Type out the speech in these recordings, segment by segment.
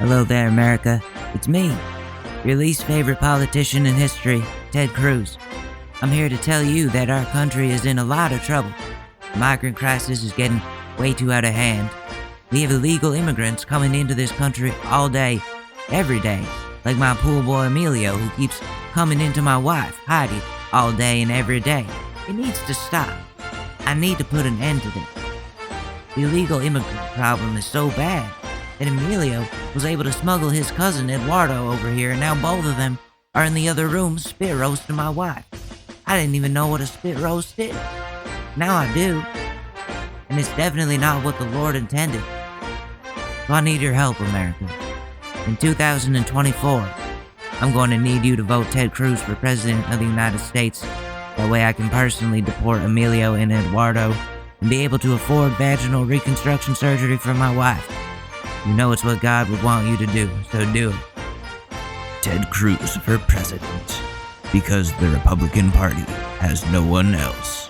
Hello there, America. It's me, your least favorite politician in history, Ted Cruz. I'm here to tell you that our country is in a lot of trouble. The migrant crisis is getting way too out of hand. We have illegal immigrants coming into this country all day, every day, like my pool boy Emilio, who keeps coming into my wife, Heidi, all day and every day. It needs to stop. I need to put an end to this. The illegal immigrant problem is so bad that Emilio was able to smuggle his cousin Eduardo over here, and now both of them are in the other room spit roasting my wife. I didn't even know what a spit roast is. Now I do. And it's definitely not what the Lord intended. So I need your help, America. In 2024, I'm going to need you to vote Ted Cruz for President of the United States. That way I can personally deport Emilio and Eduardo and be able to afford vaginal reconstruction surgery for my wife. You know it's what God would want you to do, so do it. Ted Cruz for president, because the Republican Party has no one else.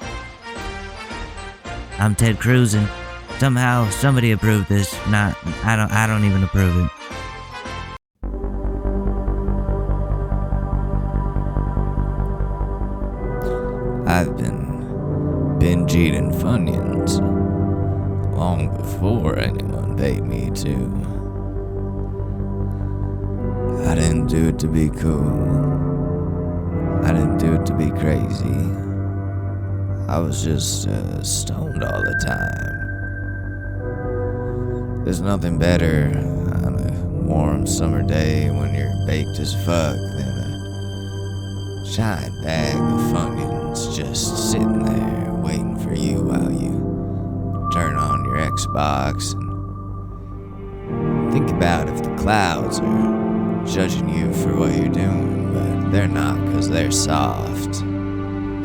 I'm Ted Cruz, and somehow somebody approved this. I don't even approve it. I've been binge-eating Funyuns long before anyone paid me to. I didn't do it to be cool. I didn't do it to be crazy. I was just stoned all the time. There's nothing better on a warm summer day when you're baked as fuck than a giant bag of Funyuns just sitting there waiting for you while you turn on your Xbox and think about if the clouds are judging you for what you're doing, but they're not, because they're soft and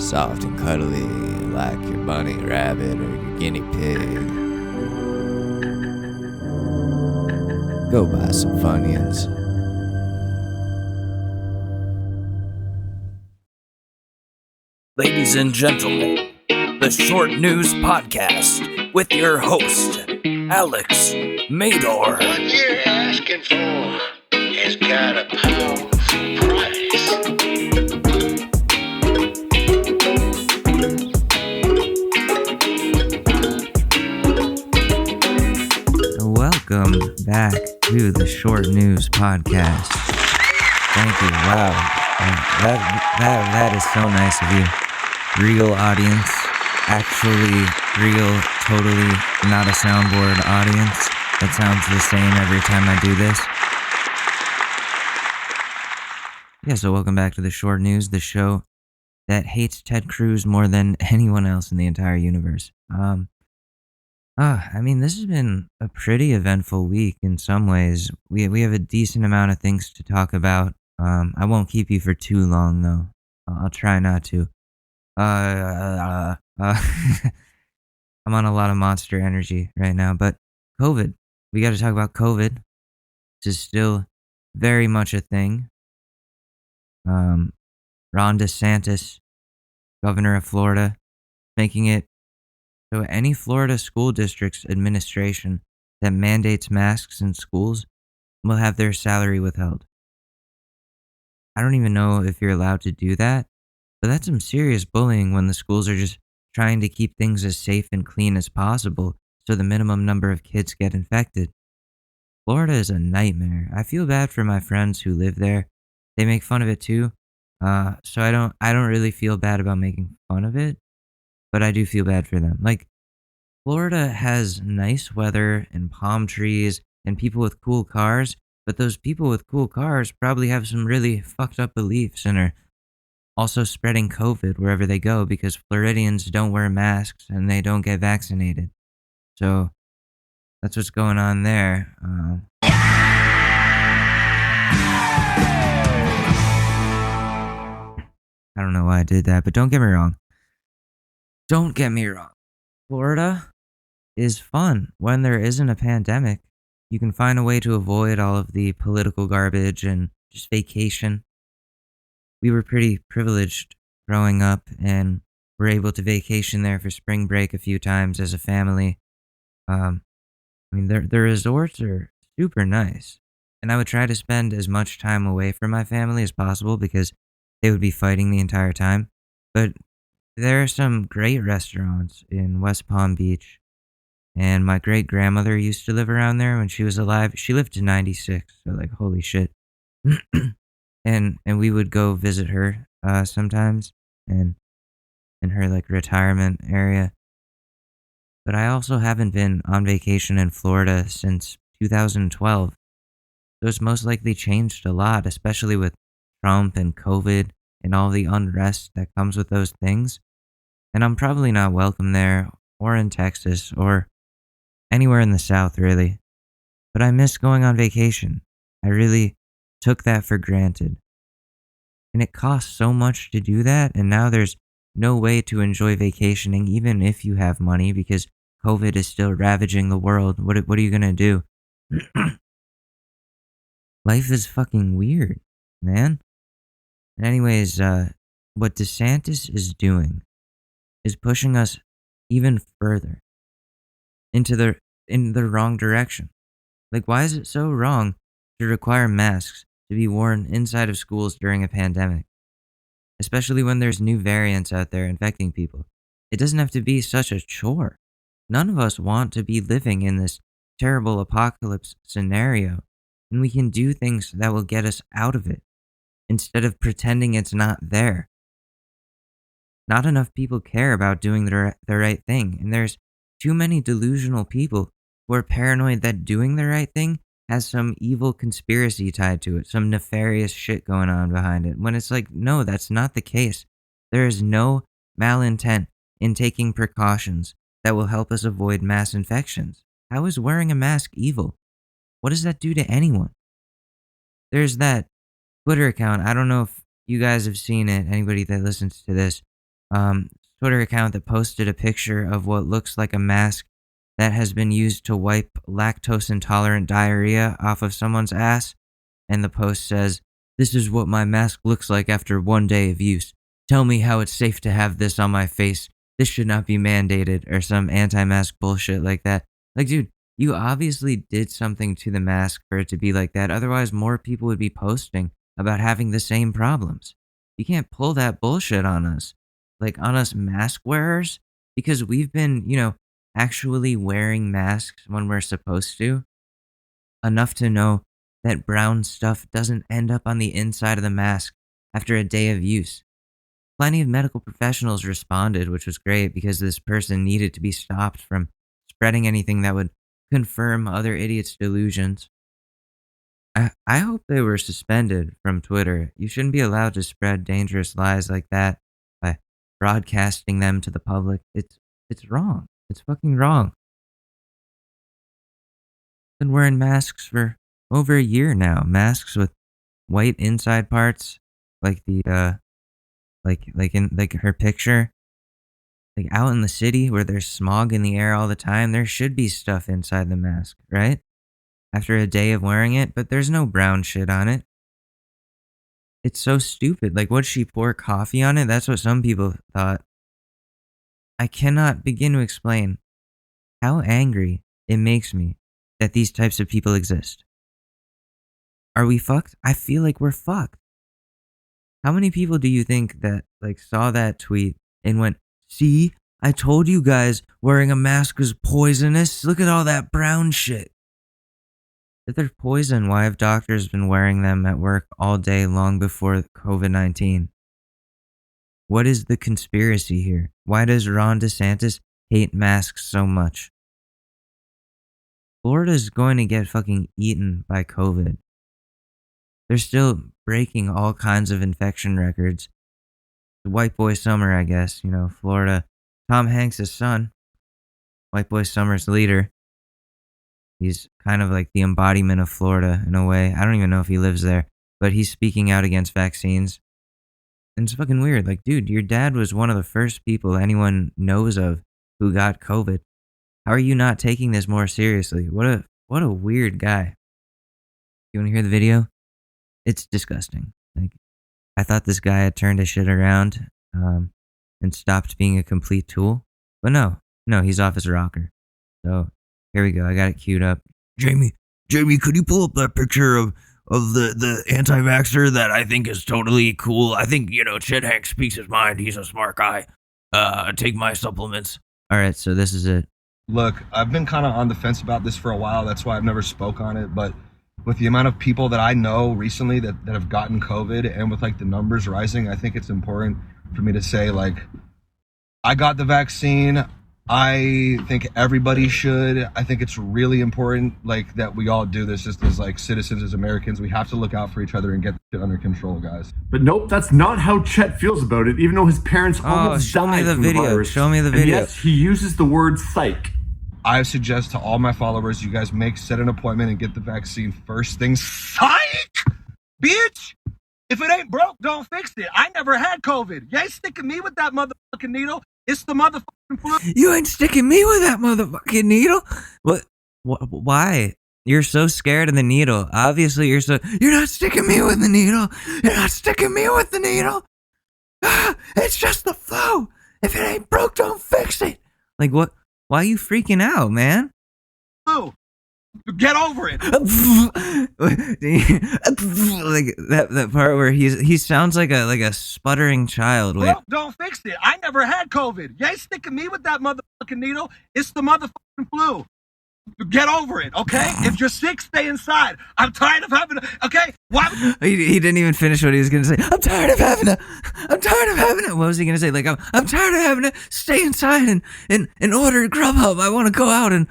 cuddly like your bunny rabbit or your guinea pig. Go buy some Funyuns. Ladies and gentlemen, the Short News Podcast with your host, Alex Mador. What you're asking for has got a powerful price. Welcome back to the Short News Podcast. Thank you. Wow. That is so nice of you. Real audience. Actually real, totally not a soundboard audience. That sounds the same every time I do this. Yeah, so welcome back to the Short News, the show that hates Ted Cruz more than anyone else in the entire universe. This has been a pretty eventful week in some ways. We have a decent amount of things to talk about. I won't keep you for too long, though. I'll try not to. I'm on a lot of Monster energy right now, but COVID. We got to talk about COVID. This is still very much a thing. Ron DeSantis, governor of Florida, making it so any Florida school district's administration that mandates masks in schools will have their salary withheld. I don't even know if you're allowed to do that, but that's some serious bullying when the schools are just trying to keep things as safe and clean as possible so the minimum number of kids get infected. Florida is a nightmare. I feel bad for my friends who live there. They make fun of it too. So I don't really feel bad about making fun of it, but I do feel bad for them. Like, Florida has nice weather and palm trees and people with cool cars, but those people with cool cars probably have some really fucked up beliefs and are also spreading COVID wherever they go because Floridians don't wear masks and they don't get vaccinated. So that's what's going on there. I don't know why I did that, but don't get me wrong. Don't get me wrong. Florida is fun when there isn't a pandemic. You can find a way to avoid all of the political garbage and just vacation. We were pretty privileged growing up and were able to vacation there for spring break a few times as a family. The resorts are super nice. And I would try to spend as much time away from my family as possible because they would be fighting the entire time. But there are some great restaurants in West Palm Beach, and my great grandmother used to live around there when she was alive. She lived to 96, so like holy shit. And we would go visit her sometimes and in her like retirement area. But I also haven't been on vacation in Florida since 2012. So it's most likely changed a lot, especially with Trump and COVID and all the unrest that comes with those things. And I'm probably not welcome there or in Texas or anywhere in the South, really. But I miss going on vacation. I really took that for granted. And it costs so much to do that. And now there's no way to enjoy vacationing, even if you have money, because COVID is still ravaging the world. What are you going to do? Life is fucking weird, man. Anyways, what DeSantis is doing is pushing us even further into the wrong direction. Like, why is it so wrong to require masks to be worn inside of schools during a pandemic, especially when there's new variants out there infecting people? It doesn't have to be such a chore. None of us want to be living in this terrible apocalypse scenario, and we can do things that will get us out of it instead of pretending it's not there. Not enough people care about doing the right thing, and there's too many delusional people who are paranoid that doing the right thing has some evil conspiracy tied to it, some nefarious shit going on behind it, when it's like, no, that's not the case. There is no malintent in taking precautions that will help us avoid mass infections. How is wearing a mask evil? What does that do to anyone? There's that Twitter account. I don't know if you guys have seen it, anybody that listens to this. Um, Twitter account that posted a picture of what looks like a mask that has been used to wipe lactose intolerant diarrhea off of someone's ass. And the post says, "This is what my mask looks like after 1 day of use. Tell me how it's safe to have this on my face. This should not be mandated," or some anti-mask bullshit like that. Like, dude, you obviously did something to the mask for it to be like that. Otherwise, more people would be posting about having the same problems. You can't pull that bullshit on us. Like, on us mask wearers, because we've been, actually wearing masks when we're supposed to, enough to know that brown stuff doesn't end up on the inside of the mask after a day of use. Plenty of medical professionals responded, which was great because this person needed to be stopped from spreading anything that would confirm other idiots' delusions. I hope they were suspended from Twitter. You shouldn't be allowed to spread dangerous lies like that by broadcasting them to the public. It's wrong. It's fucking wrong. Been wearing masks for over a year now. Masks with white inside parts, like the like her picture. Like out in the city where there's smog in the air all the time, there should be stuff inside the mask, right? After a day of wearing it, but there's no brown shit on it. It's so stupid. Like, would she pour coffee on it? That's what some people thought. I cannot begin to explain how angry it makes me that these types of people exist. Are we fucked? I feel like we're fucked. How many people do you think that like saw that tweet and went, "See, I told you guys wearing a mask is poisonous. Look at all that brown shit." If they're poison, why have doctors been wearing them at work all day long before COVID-19? What is the conspiracy here? Why does Ron DeSantis hate masks so much? Florida's going to get fucking eaten by COVID. They're still breaking all kinds of infection records. The white boy summer, I guess, Florida. Tom Hanks' son, white boy summer's leader. He's kind of like the embodiment of Florida in a way. I don't even know if he lives there, but he's speaking out against vaccines. And it's fucking weird. Like, dude, your dad was one of the first people anyone knows of who got COVID. How are you not taking this more seriously? What a weird guy. You want to hear the video? It's disgusting. Like, I thought this guy had turned his shit around and stopped being a complete tool. But no, he's off his rocker. So here we go. I got it queued up. Jamie, Jamie, could you pull up that picture of the anti-vaxxer that I think is totally cool? I think, Chet Hanks speaks his mind. He's a smart guy. Take my supplements. All right, so this is it. Look, I've been kind of on the fence about this for a while. That's why I've never spoke on it. But with the amount of people that I know recently that have gotten COVID, and with like the numbers rising, I think it's important for me to say, like, I got the vaccine. I think everybody should. I think it's really important, like, that we all do this just as like citizens, as Americans. We have to look out for each other and get it under control, guys. But nope, that's not how Chet feels about it, even though his parents almost show me died the from video. the virus. Show me the And video. yes, he uses the word psych. I suggest to all my followers, you guys set an appointment and get the vaccine first thing. Psych! Bitch! If it ain't broke, don't fix it. I never had COVID. You ain't sticking me with that motherfucking needle. It's the motherfucking flu. You ain't sticking me with that motherfucking needle. What? Why? You're so scared of the needle. Obviously, you're not sticking me with the needle. You're not sticking me with the needle. It's just the flu. If it ain't broke, don't fix it. Like, what? Why are you freaking out, man? Flu. Get over it. Like that part where he sounds like a sputtering child. Wait. Broke, don't fix it. I never had COVID. You ain't sticking me with that motherfucking needle. It's the motherfucking flu. Get over it, okay? If you're sick, stay inside. I'm tired of having okay? Why? He didn't even finish what he was gonna say. I'm tired of having it. What was he gonna say? Like, I'm tired of having to stay inside and order Grubhub. I want to go out and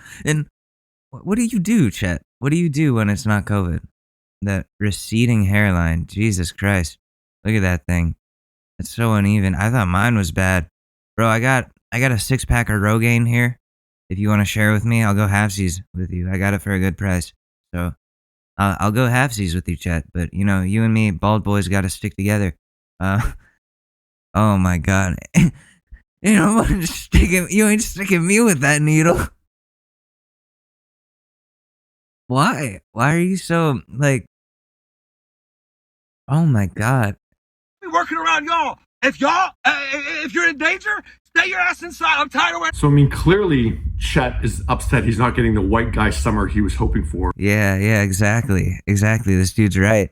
what do you do, Chet? What do you do when it's not COVID? That receding hairline, Jesus Christ! Look at that thing. It's so uneven. I thought mine was bad, bro. I got a 6-pack of Rogaine here. If you want to share with me, I'll go halfsies with you. I got it for a good price. So I'll go halfsies with you, Chet. But, you and me, bald boys, got to stick together. Oh, my God. You ain't sticking me with that needle. Why? Why are you so, like... Oh, my God. Be working around y'all. If you're in danger, stay your ass inside. I'm tired of it. So, I mean, clearly, Chet is upset he's not getting the white guy summer he was hoping for. Yeah, exactly. This dude's right.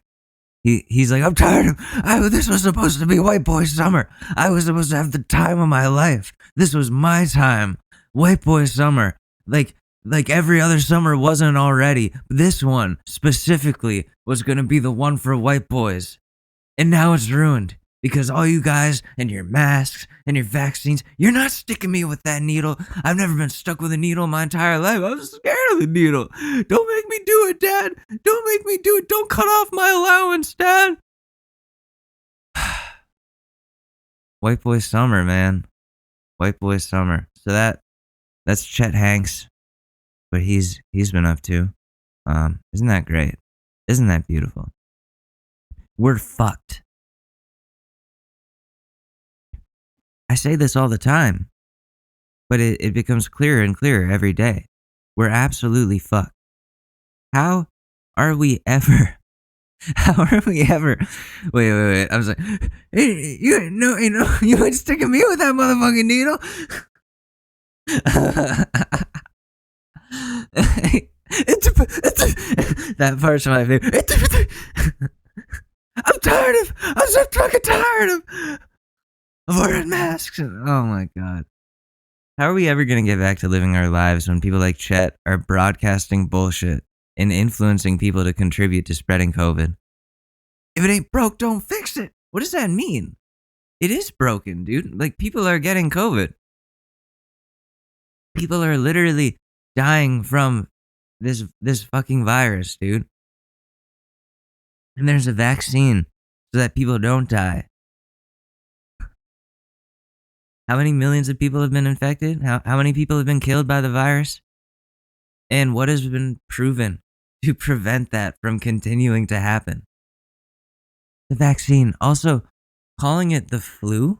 He's like, I'm tired of... this was supposed to be white boy summer. I was supposed to have the time of my life. This was my time. White boy summer. Like every other summer wasn't already. This one, specifically, was going to be the one for white boys. And now it's ruined. Because all you guys and your masks and your vaccines, you're not sticking me with that needle. I've never been stuck with a needle my entire life. I'm scared of the needle. Don't make me do it, Dad. Don't make me do it. Don't cut off my allowance, Dad. White boy summer, man. White boy summer. So that's Chet Hanks. What he's been up to. Isn't that great? Isn't that beautiful? We're fucked. I say this all the time, but it becomes clearer and clearer every day. We're absolutely fucked. How are we ever? Wait. I was like, hey, you ain't sticking me with that motherfucking needle. That part's my favorite. I'm so fucking tired of wearing masks. Oh my God. How are we ever going to get back to living our lives when people like Chet are broadcasting bullshit and influencing people to contribute to spreading COVID? If it ain't broke, don't fix it. What does that mean? It is broken, dude. Like, people are getting COVID. People are literally dying from this fucking virus, dude. And there's a vaccine so that people don't die. How many millions of people have been infected? How many people have been killed by the virus? And what has been proven to prevent that from continuing to happen? The vaccine. Also, calling it the flu?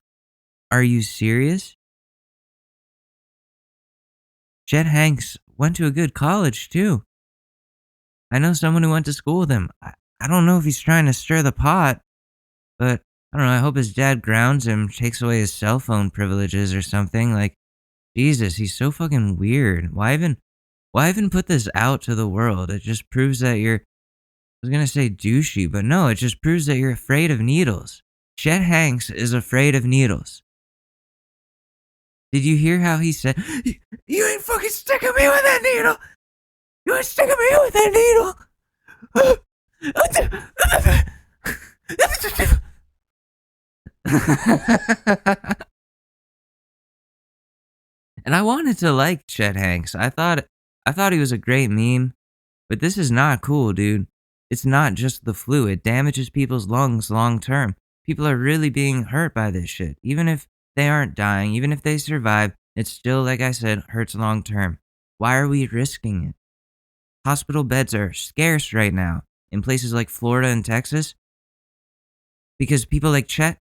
Are you serious? Chet Hanks went to a good college, too. I know someone who went to school with him. I don't know if he's trying to stir the pot, but I don't know. I hope his dad grounds him, takes away his cell phone privileges or something. Like, Jesus, he's so fucking weird. Why Why even put this out to the world? It just proves that you're, I was gonna say douchey, but no, it just proves that you're afraid of needles. Chet Hanks is afraid of needles. Did you hear how he said, "You ain't fucking sticking me with that needle. You ain't sticking me with that needle." And I wanted to like Chet Hanks. I thought he was a great meme, but this is not cool, dude. It's not just the flu. It damages people's lungs long term. People are really being hurt by this shit. Even if they aren't dying, even if they survive, it still, like I said, hurts long term. Why are we risking it? Hospital beds are scarce right now in places like Florida and Texas because people like Chet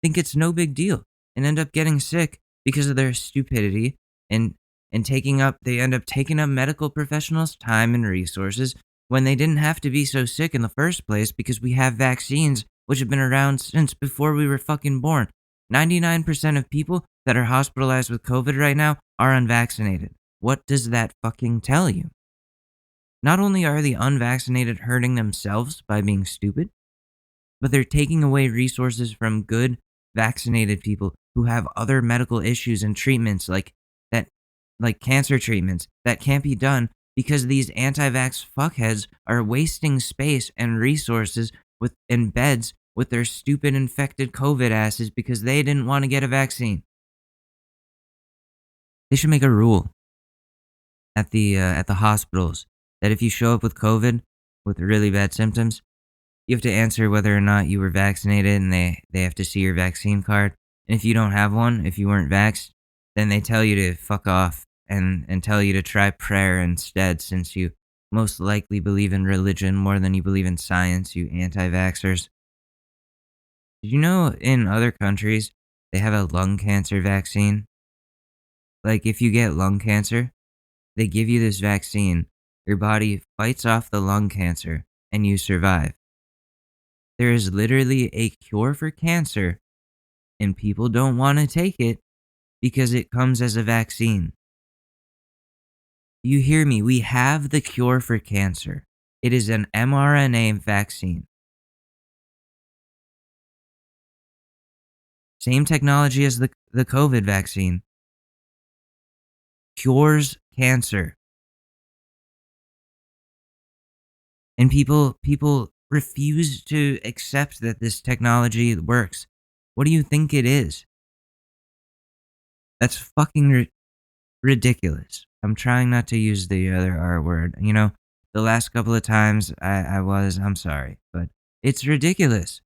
think it's no big deal and end up getting sick because of their stupidity and they end up taking up medical professionals' time and resources when they didn't have to be so sick in the first place because we have vaccines which have been around since before we were fucking born. 99% of people that are hospitalized with COVID right now are unvaccinated. What does that fucking tell you? Not only are the unvaccinated hurting themselves by being stupid, but they're taking away resources from good vaccinated people who have other medical issues and treatments like cancer treatments that can't be done because these anti-vax fuckheads are wasting space and resources in beds with their stupid infected COVID asses because they didn't want to get a vaccine. They should make a rule at the hospitals that if you show up with COVID with really bad symptoms, you have to answer whether or not you were vaccinated, and they have to see your vaccine card. And if you don't have one, if you weren't vaxxed, then they tell you to fuck off and tell you to try prayer instead, since you most likely believe in religion more than you believe in science, you anti-vaxxers. Did you know in other countries they have a lung cancer vaccine? Like, if you get lung cancer, they give you this vaccine, your body fights off the lung cancer, and you survive. There is literally a cure for cancer, and people don't want to take it because it comes as a vaccine. You hear me? We have the cure for cancer. It is an mRNA vaccine. Same technology as the COVID vaccine. Cures cancer. And people refuse to accept that this technology works. What do you think it is? That's fucking ridiculous. I'm trying not to use the other R word. You know, the last couple of times I'm sorry, but it's ridiculous.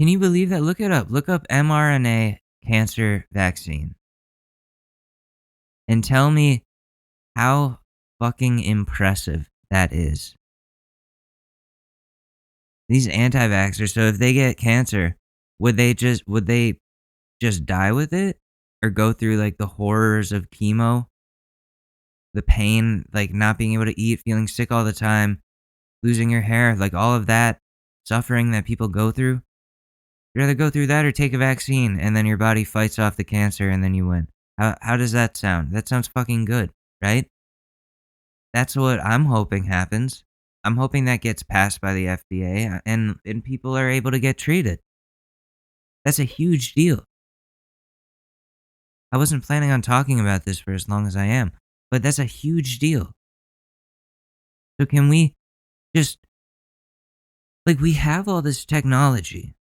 Can you believe that? Look it up. Look up mRNA cancer vaccine. And tell me how fucking impressive that is. These anti-vaxxers, so if they get cancer, would they just die with it? Or go through like the horrors of chemo? The pain, like not being able to eat, feeling sick all the time, losing your hair, like all of that suffering that people go through? You'd rather go through that or take a vaccine and then your body fights off the cancer and then you win. How does that sound? That sounds fucking good, right? That's what I'm hoping happens. I'm hoping that gets passed by the FDA and people are able to get treated. That's a huge deal. I wasn't planning on talking about this for as long as I am, but that's a huge deal. So can we just, like, we have all this technology,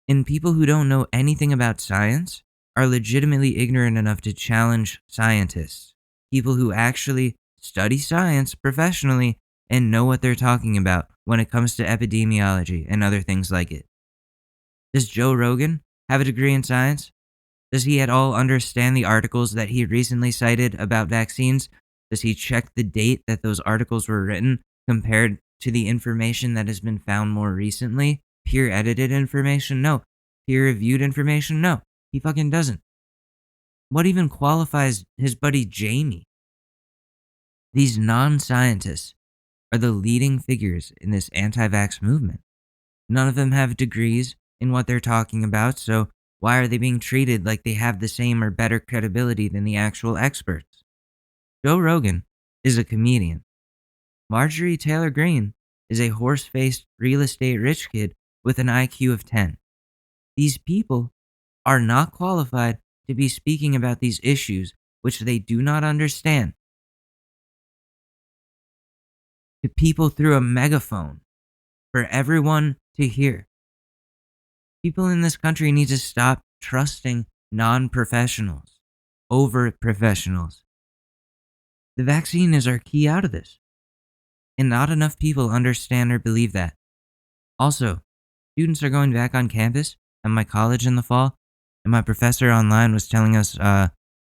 and people who don't know anything about science are legitimately ignorant enough to challenge scientists. People who actually study science professionally and know what they're talking about when it comes to epidemiology and other things like it. Does Joe Rogan have a degree in science? Does he at all understand the articles that he recently cited about vaccines? Does he check the date that those articles were written compared to the information that has been found more recently? Peer-edited information? No. Peer-reviewed information? No. He fucking doesn't. What even qualifies his buddy Jamie? These non-scientists are the leading figures in this anti-vax movement. None of them have degrees in what they're talking about, so Why are they being treated like they have the same or better credibility than the actual experts? Joe Rogan is a comedian. Marjorie Taylor Greene is a horse-faced real estate rich kid with an IQ of 10. These people are not qualified to be speaking about these issues which they do not understand to people through a megaphone for everyone to hear. People in this country need to stop trusting non-professionals over professionals. The vaccine is our key out of this, and not enough people understand or believe that. Also, students are going back on campus at my college in the fall, and my professor online was telling us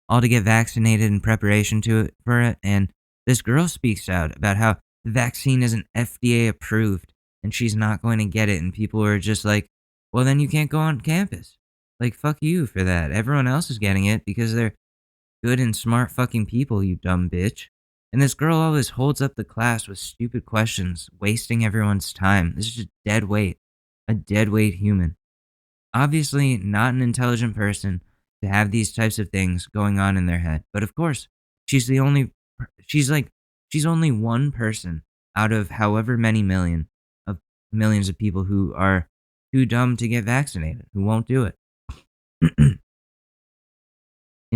all to get vaccinated in preparation for it, and this girl speaks out about how the vaccine isn't FDA approved, and she's not going to get it, and people are just like, well, then you can't go on campus. Like, fuck you for that. Everyone else is getting it because they're good and smart fucking people, you dumb bitch. And this girl always holds up the class with stupid questions, wasting everyone's time. This is just dead weight. A dead weight human. Obviously, not an intelligent person to have these types of things going on in their head. But of course, she's only one person out of however many millions of people who are too dumb to get vaccinated, who won't do it.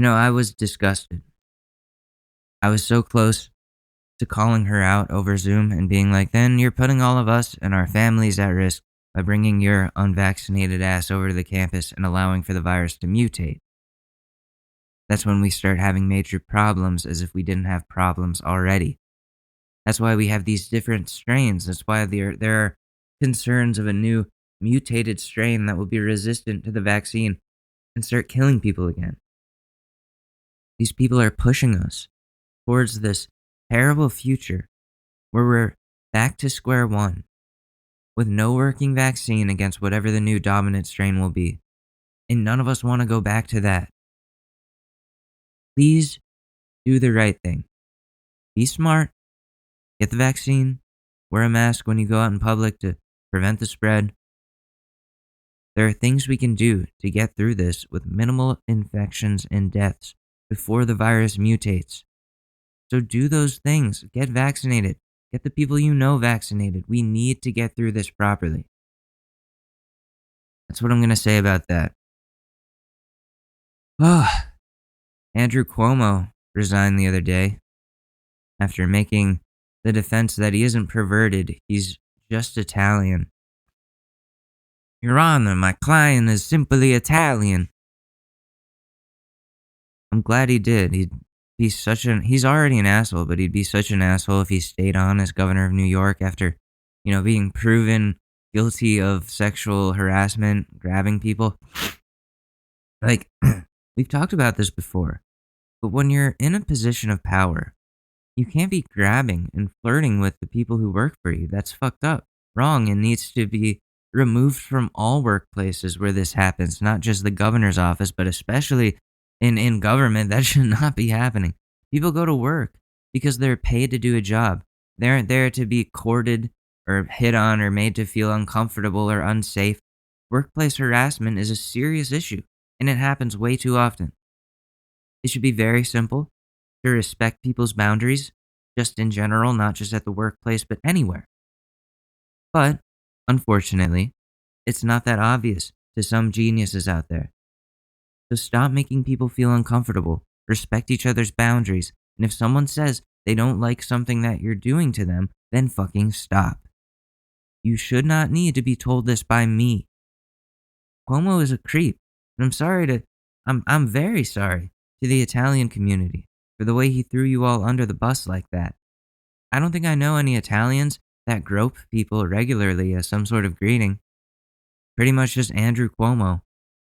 I was disgusted. I was so close to calling her out over Zoom and being like, then you're putting all of us and our families at risk by bringing your unvaccinated ass over to the campus and allowing for the virus to mutate. That's when we start having major problems as if we didn't have problems already. That's why we have these different strains. That's why there are concerns of a new mutated strain that will be resistant to the vaccine and start killing people again. These people are pushing us towards this terrible future where we're back to square one with no working vaccine against whatever the new dominant strain will be. And none of us want to go back to that. Please do the right thing. Be smart. Get the vaccine. Wear a mask when you go out in public to prevent the spread. There are things we can do to get through this with minimal infections and deaths before the virus mutates. So do those things. Get vaccinated. Get the people you know vaccinated. We need to get through this properly. That's what I'm going to say about that. Andrew Cuomo resigned the other day after making the defense that he isn't perverted, he's just Italian. Your Honor, my client is simply Italian. I'm glad he did. He's already an asshole, but he'd be such an asshole if he stayed on as governor of New York after, being proven guilty of sexual harassment, grabbing people. Like, we've talked about this before, but when you're in a position of power, you can't be grabbing and flirting with the people who work for you. That's fucked up, wrong, and needs to be removed from all workplaces where this happens, not just the governor's office, but especially in government. That should not be happening. People go to work because they're paid to do a job. They aren't there to be courted or hit on or made to feel uncomfortable or unsafe. Workplace harassment is a serious issue, and it happens way too often. It should be very simple to respect people's boundaries, just in general, not just at the workplace, but anywhere. But, unfortunately, it's not that obvious to some geniuses out there. So stop making people feel uncomfortable, respect each other's boundaries, and if someone says they don't like something that you're doing to them, then fucking stop. You should not need to be told this by me. Cuomo is a creep, and I'm very sorry to the Italian community for the way he threw you all under the bus like that. I don't think I know any Italians that grope people regularly as some sort of greeting. Pretty much just Andrew Cuomo.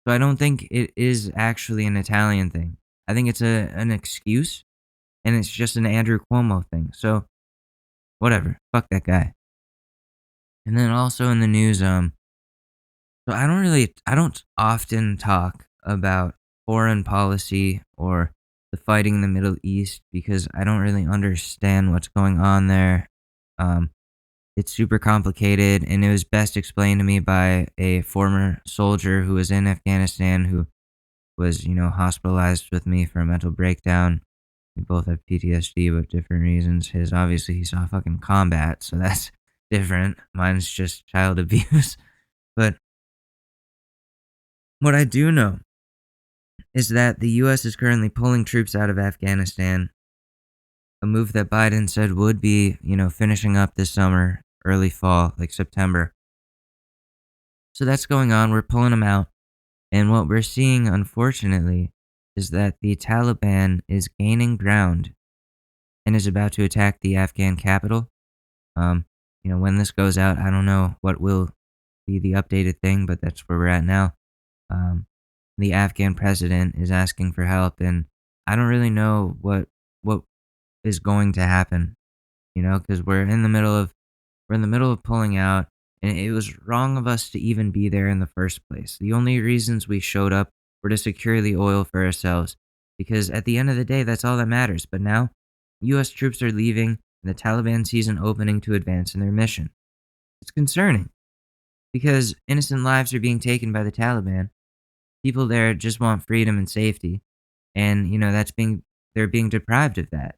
So I don't think it is actually an Italian thing. I think it's an excuse, and it's just an Andrew Cuomo thing. So, whatever. Fuck that guy. And then also in the news, so I don't often talk about foreign policy or the fighting in the Middle East because I don't really understand what's going on there. It's super complicated, and it was best explained to me by a former soldier who was in Afghanistan who was, hospitalized with me for a mental breakdown. We both have PTSD, but different reasons. His, obviously, he saw fucking combat, so that's different. Mine's just child abuse. But what I do know is that the US is currently pulling troops out of Afghanistan, a move that Biden said would be, finishing up this summer, early fall, like September. So that's going on. We're pulling them out. And what we're seeing, unfortunately, is that the Taliban is gaining ground and is about to attack the Afghan capital. Um, when this goes out, I don't know what will be the updated thing, but that's where we're at now. The Afghan president is asking for help, and I don't really know what is going to happen. Because we're in the middle of pulling out, and it was wrong of us to even be there in the first place. The only reasons we showed up were to secure the oil for ourselves, because at the end of the day, that's all that matters. But now, U.S. troops are leaving, and the Taliban sees an opening to advance in their mission. It's concerning, because innocent lives are being taken by the Taliban. People there just want freedom and safety, and they're being deprived of that.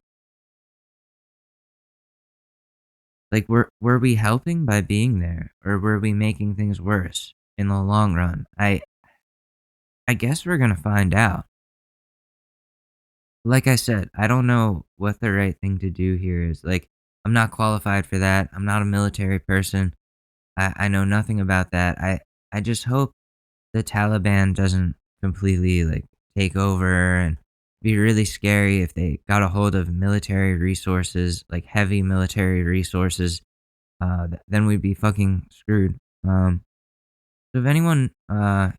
Like, were we helping by being there, or were we making things worse in the long run? I guess we're gonna find out. Like I said, I don't know what the right thing to do here is. Like, I'm not qualified for that. I'm not a military person. I know nothing about that. I just hope the Taliban doesn't completely like take over, and be really scary if they got a hold of military resources, like heavy military resources. Then we'd be fucking screwed. So if anyone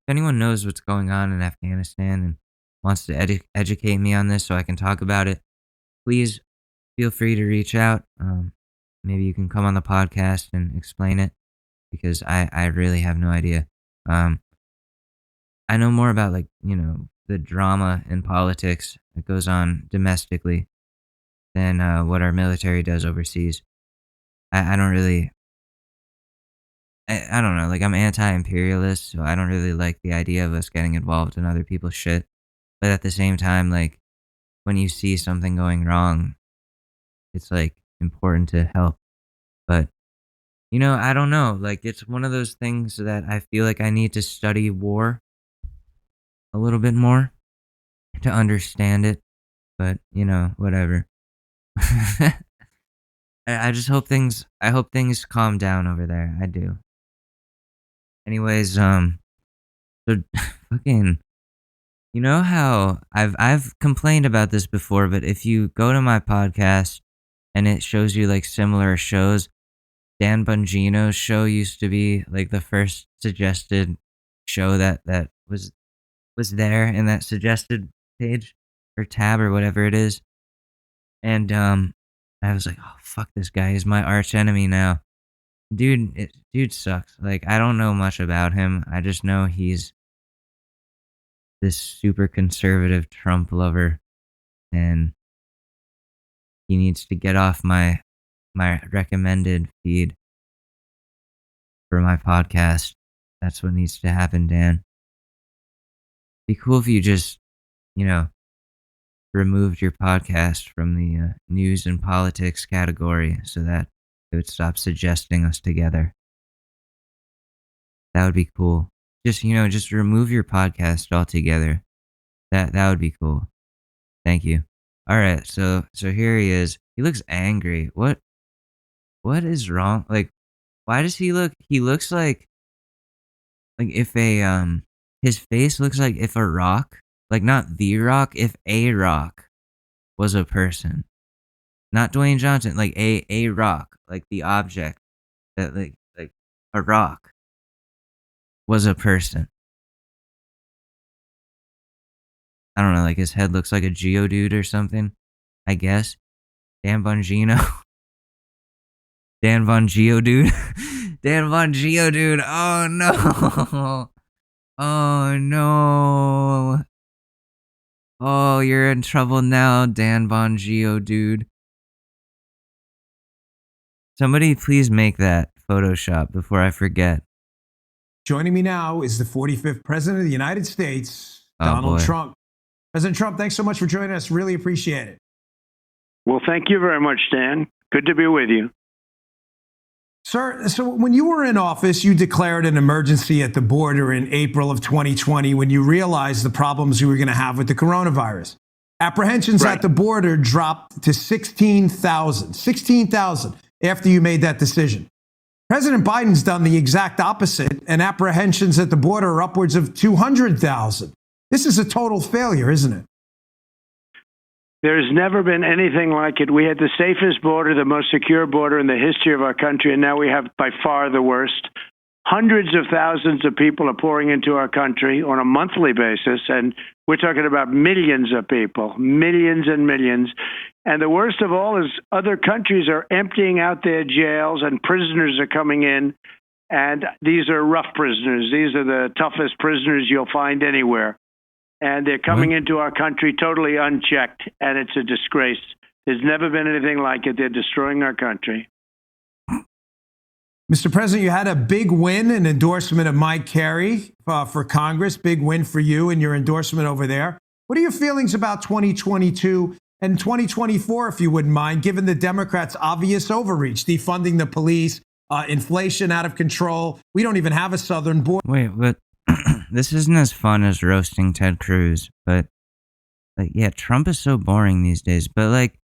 knows what's going on in Afghanistan and wants to educate me on this so I can talk about it, please feel free to reach out. Maybe you can come on the podcast and explain it, because I really have no idea. Um, I know more about the drama in politics that goes on domestically than what our military does overseas. I don't really I don't know, like, I'm anti-imperialist, so I don't really like the idea of us getting involved in other people's shit, but at the same time, like, when you see something going wrong, it's, like, important to help, but, I don't know, like, it's one of those things that I feel like I need to study war a little bit more to understand it, but, whatever. I just hope things calm down over there, I do. Anyways, so fucking how I've complained about this before, but if you go to my podcast and it shows you like similar shows, Dan Bongino's show used to be like the first suggested show that was there in that suggested page or tab or whatever it is. And I was like, "Oh fuck this guy, he's my arch enemy now." Dude sucks. Like, I don't know much about him. I just know he's this super conservative Trump lover, and he needs to get off my recommended feed for my podcast. That's what needs to happen, Dan. Be cool if you just, you know, removed your podcast from the news and politics category so that it would stop suggesting us together. That would be cool. Just remove your podcast altogether. That would be cool. Thank you. All right, so here he is. He looks angry. What is wrong? Like, why does he look? He looks like if his face looks like if a rock, like not the Rock, if a rock was a person, not Dwayne Johnson, like a rock, like the object that like a rock was a person. I don't know, like his head looks like a Geodude or something, I guess. Dan Bongino. Dan BonGeodude. Dan BonGeodude. Oh no. Oh no. Oh, you're in trouble now, Dan BonGeodude. Somebody please make that Photoshop before I forget. Joining me now is the 45th President of the United States, Oh, Donald boy. Trump. President Trump, thanks so much for joining us. Really appreciate it. Well, thank you very much, Dan. Good to be with you. Sir, so when you were in office, you declared an emergency at the border in April of 2020 when you realized the problems you were going to have with the coronavirus. Apprehensions Right. at the border dropped to 16,000 after you made that decision. President Biden's done the exact opposite, and apprehensions at the border are upwards of 200,000. This is a total failure, isn't it? There's never been anything like it. We had the safest border, the most secure border in the history of our country, and now we have by far the worst. Hundreds of thousands of people are pouring into our country on a monthly basis, and we're talking about millions of people, millions and millions. And the worst of all is other countries are emptying out their jails and prisoners are coming in, and these are rough prisoners. These are the toughest prisoners you'll find anywhere. And they're coming into our country totally unchecked, and it's a disgrace. There's never been anything like it. They're destroying our country. Mr. President, you had a big win, an endorsement of Mike Carey for Congress. Big win for you and your endorsement over there. What are your feelings about 2022 and 2024, if you wouldn't mind, given the Democrats' obvious overreach, defunding the police, inflation out of control? We don't even have a southern border. Wait, but this isn't as fun as roasting Ted Cruz, but like, yeah, Trump is so boring these days, but like,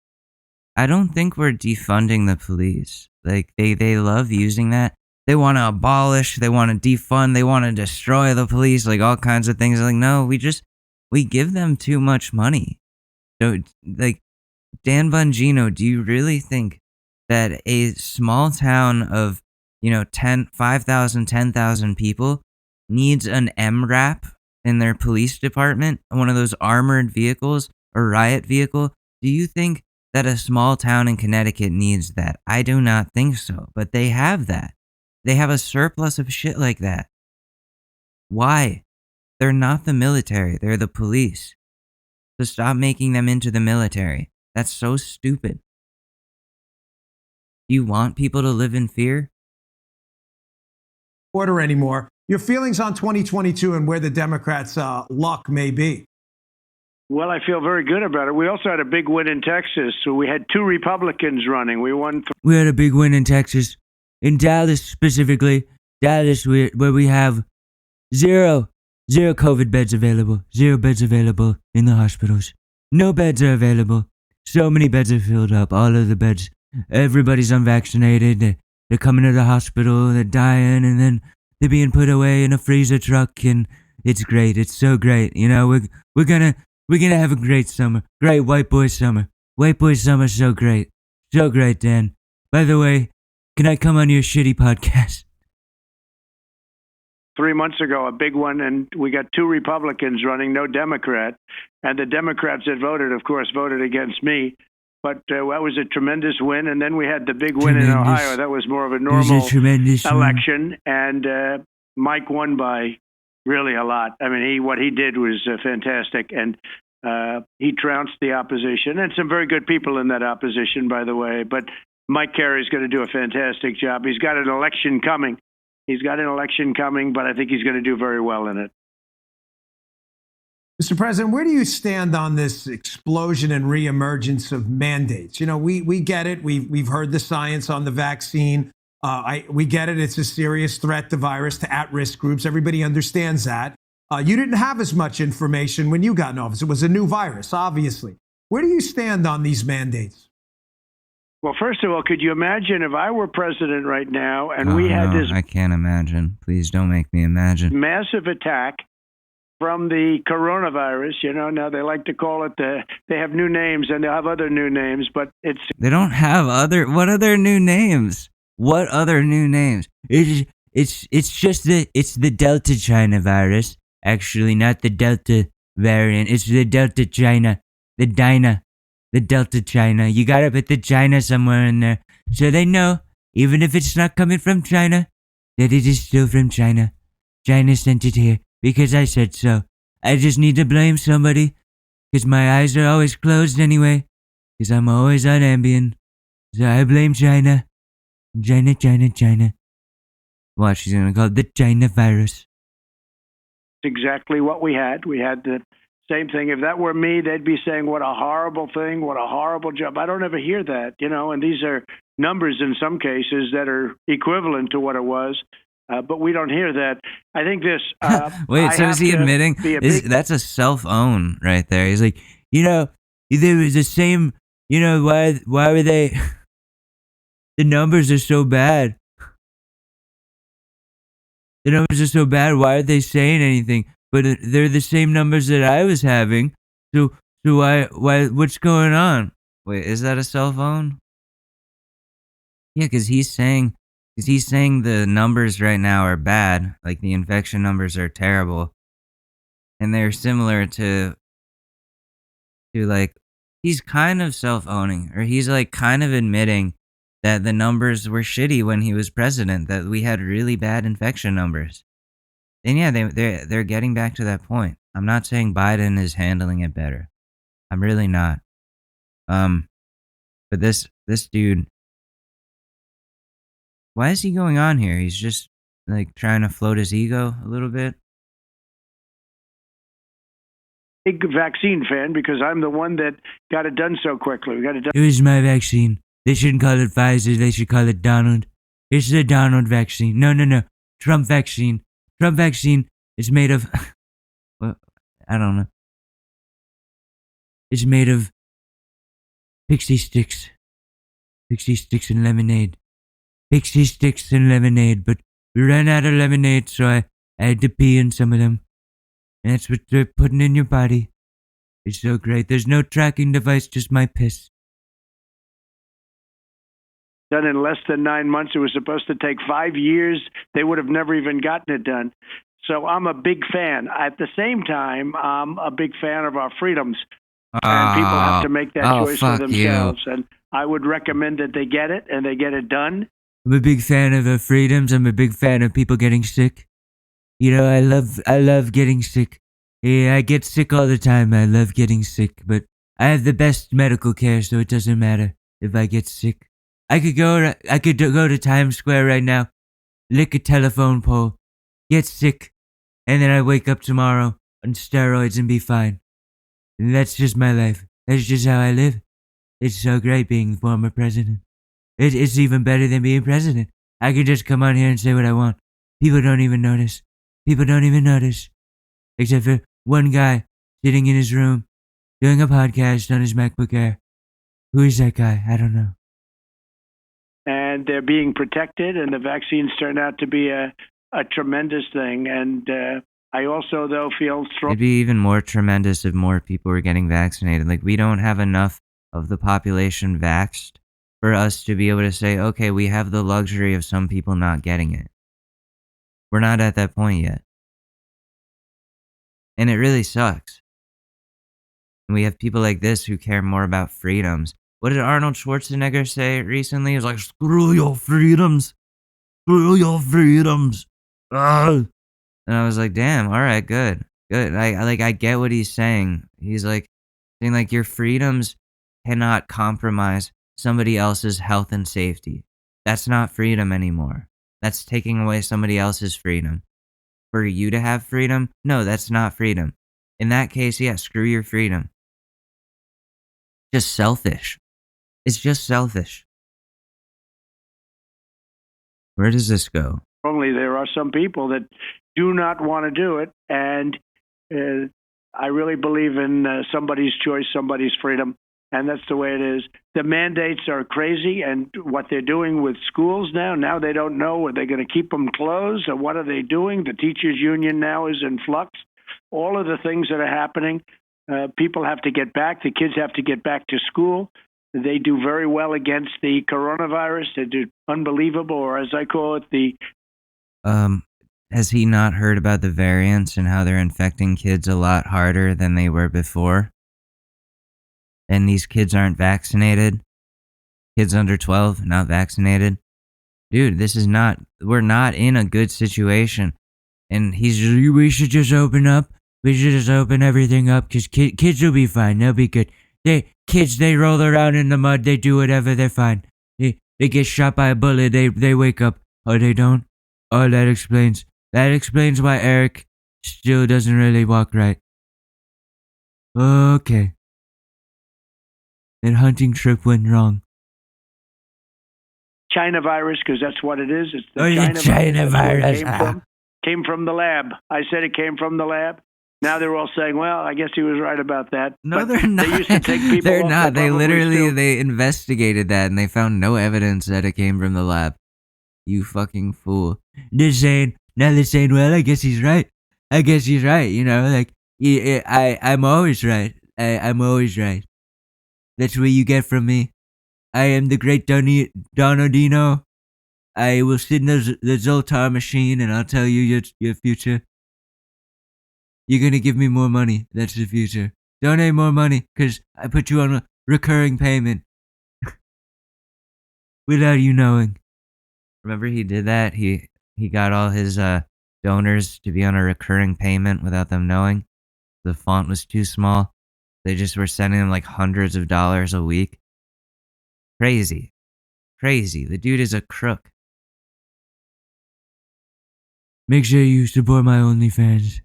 I don't think we're defunding the police. Like, they love using that. They want to abolish, they want to defund, they want to destroy the police, like all kinds of things. Like, no, we give them too much money. So, like, Dan Bongino, do you really think that a small town of, 5,000, 10,000 people needs an MRAP in their police department, one of those armored vehicles, a riot vehicle? Do you think that a small town in Connecticut needs that? I do not think so, but they have that. They have a surplus of shit like that. Why? They're not the military, they're the police. So stop making them into the military. That's so stupid. Do you want people to live in fear? Border anymore. Your feelings on 2022 and where the Democrats' luck may be. Well, I feel very good about it. We also had a big win in Texas. So we had two Republicans running. We won. We had a big win in Texas. In Dallas specifically. Dallas, where we have zero COVID beds available. 0 beds available in the hospitals. No beds are available. So many beds are filled up. All of the beds. Everybody's unvaccinated. They're coming to the hospital. They're dying. And then they're being put away in a freezer truck. And it's great. It's so great. We're gonna have a great summer. Great white boy summer. White boy summer, so great. So great, Dan. By the way, can I come on your shitty podcast? 3 months ago, a big one, and we got two Republicans running, no Democrat. And the Democrats that voted, of course, voted against me. But that was a tremendous win. And then we had the big win in Ohio. That was more of a normal election. And Mike won by really a lot. I mean, what he did was fantastic. And he trounced the opposition. And some very good people in that opposition, by the way. But Mike Carey's going to do a fantastic job. He's got an election coming. But I think he's going to do very well in it. Mr. President, where do you stand on this explosion and reemergence of mandates? We get it. We've heard the science on the vaccine. We get it. It's a serious threat, the virus, to at-risk groups. Everybody understands that. You didn't have as much information when you got in office. It was a new virus, obviously. Where do you stand on these mandates? Well, first of all, could you imagine if I were president right now and we had this I can't imagine. Please don't make me imagine. massive attack from the coronavirus? Now they like to call it they have new names and they'll have other new names, but They don't have what other new names? What other new names? It's just the Delta China virus. Actually, not the Delta variant. It's the Delta China. The Delta China. You gotta put the China somewhere in there. So they know, even if it's not coming from China, that it is still from China. China sent it here because I said so. I just need to blame somebody because my eyes are always closed anyway because I'm always on Ambien. So I blame China. China. Watch, she's gonna call it the China virus. Exactly what we had. We had the same thing. If that were me, they'd be saying, what a horrible thing, what a horrible job. I don't ever hear that, and these are numbers in some cases that are equivalent to what it was. But we don't hear that. I think this. Wait, so is he admitting? That's a self-own right there. He's like, there was the same, why were they, the numbers are so bad. The numbers are so bad, why are they saying anything? But they're the same numbers that I was having. So why, what's going on? Wait, is that a cell phone? Yeah, because he's saying the numbers right now are bad. Like, the infection numbers are terrible. And they're similar to like, he's kind of self-owning, or he's like kind of admitting that the numbers were shitty when he was president, that we had really bad infection numbers. And yeah, they're getting back to that point. I'm not saying Biden is handling it better. I'm really not. But this dude, why is he going on here? He's just like trying to float his ego a little bit. Big vaccine fan because I'm the one that got it done so quickly. We got it done. It was my vaccine. They shouldn't call it Pfizer. They should call it Donald. It's the Donald vaccine. No. Trump vaccine. Trump vaccine is made of... well, I don't know. It's made of pixie sticks. Pixie sticks and lemonade. Pixie sticks and lemonade. But we ran out of lemonade, so I had to pee in some of them. And that's what they're putting in your body. It's so great. There's no tracking device, just my piss. Done in less than 9 months. It was supposed to take 5 years. They would have never even gotten it done. So I'm a big fan. At the same time, I'm a big fan of our freedoms. And people have to make that choice for themselves. And I would recommend that they get it and they get it done. I'm a big fan of our freedoms. I'm a big fan of people getting sick. I love getting sick. Yeah, I get sick all the time. I love getting sick. But I have the best medical care, so it doesn't matter if I get sick. I could go to Times Square right now, lick a telephone pole, get sick, and then I wake up tomorrow on steroids and be fine. And that's just my life. That's just how I live. It's so great being former president. It's even better than being president. I can just come on here and say what I want. People don't even notice. Except for one guy sitting in his room, doing a podcast on his MacBook Air. Who is that guy? I don't know. And they're being protected, and the vaccines turn out to be a tremendous thing. And I also, though, feel strong. It'd be even more tremendous if more people were getting vaccinated. Like, we don't have enough of the population vaxxed for us to be able to say, okay, we have the luxury of some people not getting it. We're not at that point yet. And it really sucks. And we have people like this who care more about freedoms. What did Arnold Schwarzenegger say recently? He was like, screw your freedoms. Screw your freedoms. And I was like, damn, all right, good. I get what he's saying. He's like, saying like your freedoms cannot compromise somebody else's health and safety. That's not freedom anymore. That's taking away somebody else's freedom. For you to have freedom? No, that's not freedom. In that case, yeah, screw your freedom. Just selfish. It's just selfish. Where does this go? Only there are some people that do not want to do it, and I really believe in somebody's choice, somebody's freedom, and that's the way it is. The mandates are crazy, and what they're doing with schools now they don't know, are they going to keep them closed, or what are they doing? The teachers' union now is in flux. All of the things that are happening, people have to get back, the kids have to get back to school. They do very well against the coronavirus. They do unbelievable, or as I call it, has he not heard about the variants and how they're infecting kids a lot harder than they were before? And these kids aren't vaccinated. Kids under 12, not vaccinated. Dude, we're not in a good situation. And we should just open up. We should just open everything up because kids will be fine. They'll be good. Kids, they roll around in the mud. They do whatever. They're fine. They get shot by a bullet. They wake up. Oh, they don't. Oh, that explains why Eric still doesn't really walk right. Okay. That hunting trip went wrong. China virus, because that's what it is. It's the China virus. Came from the lab. I said it came from the lab. Now they're all saying, well, I guess he was right about that. No, But they're not. They used to take people They're off, not. They probably literally still- they investigated that and they found no evidence that it came from the lab. You fucking fool. They're saying, well, I guess he's right. You know, like I'm always right. I'm always right. That's what you get from me. I am the great Donaldino. I will sit in the Zoltar machine and I'll tell you your future. You're gonna give me more money. That's the future. Donate more money, because I put you on a recurring payment. Without you knowing. Remember he did that? He got all his donors to be on a recurring payment without them knowing. The font was too small. They just were sending him like hundreds of dollars a week. Crazy. The dude is a crook. Make sure you support my OnlyFans.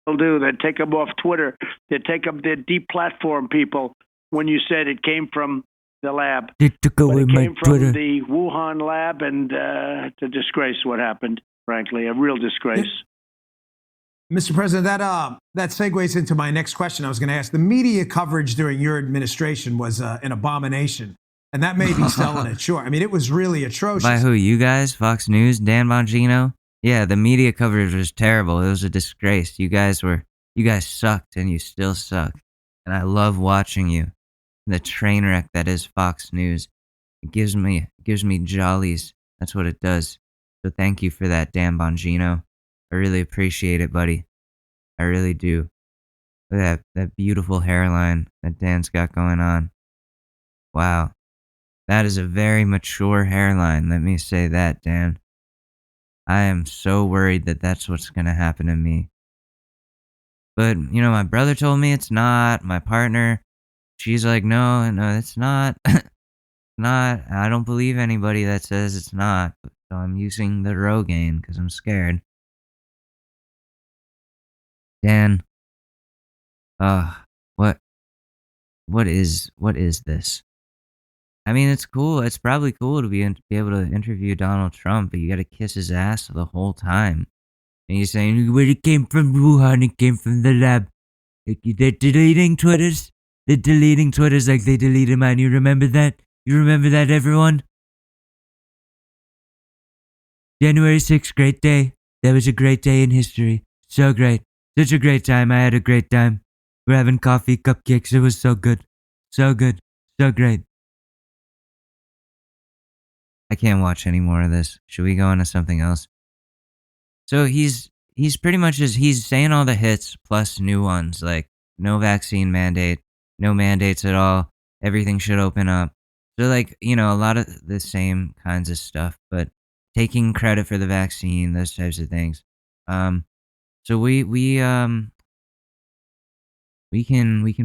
They'll do. They take them off Twitter. They take them. They deplatform people when you said it came from the lab. They took But away it my came from Twitter. the Wuhan lab, and it's a disgrace what happened. Frankly, a real disgrace. Mr. President, that segues into my next question. I was going to ask. The media coverage during your administration was an abomination, and that may be selling it short. I mean, it was really atrocious. By who? You guys? Fox News? Dan Bongino? Yeah, the media coverage was terrible. It was a disgrace. You guys sucked, and you still suck. And I love watching you. The train wreck that is Fox News. It gives me jollies. That's what it does. So thank you for that, Dan Bongino. I really appreciate it, buddy. I really do. Look at that beautiful hairline that Dan's got going on. Wow. That is a very mature hairline. Let me say that, Dan. I am so worried that that's what's going to happen to me. But, you know, my brother told me it's not. My partner, she's like, no, it's not. Not. I don't believe anybody that says it's not. So I'm using the Rogaine because I'm scared. Dan, what is this? I mean, it's cool. It's probably cool to be able to interview Donald Trump, but you got to kiss his ass the whole time. And he's saying, where it came from Wuhan, it came from the lab. They're deleting Twitters. They're deleting Twitters like they deleted mine. You remember that? You remember that, everyone? January 6th, great day. That was a great day in history. So great. Such a great time. I had a great time. We're having coffee, cupcakes. It was so good. So good. So great. I can't watch any more of this. Should we go into something else? So he's pretty much he's saying all the hits plus new ones, like no vaccine mandate, no mandates at all. Everything should open up. So like, you know, a lot of the same kinds of stuff, but taking credit for the vaccine, those types of things. So we can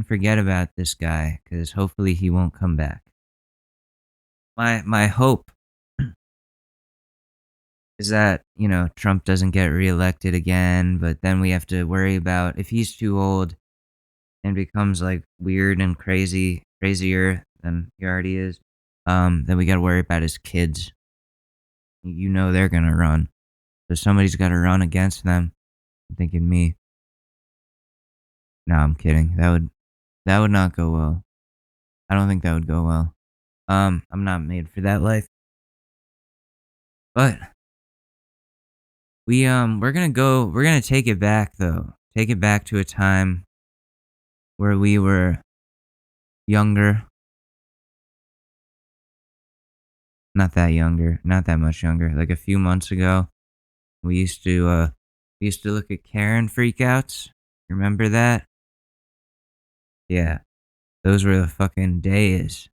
forget about this guy because hopefully he won't come back. My hope is that, you know, Trump doesn't get reelected again, but then we have to worry about if he's too old and becomes like weird and crazier than he already is, then we got to worry about his kids. You know they're gonna run, so somebody's got to run against them. I'm thinking me. No, I'm kidding. That would not go well. I don't think that would go well. I'm not made for that life. But we're gonna take it back though. Take it back to a time where we were younger. Not that much younger. Like a few months ago, we used to look at Karen freakouts. Remember that? Yeah. Those were the fucking days.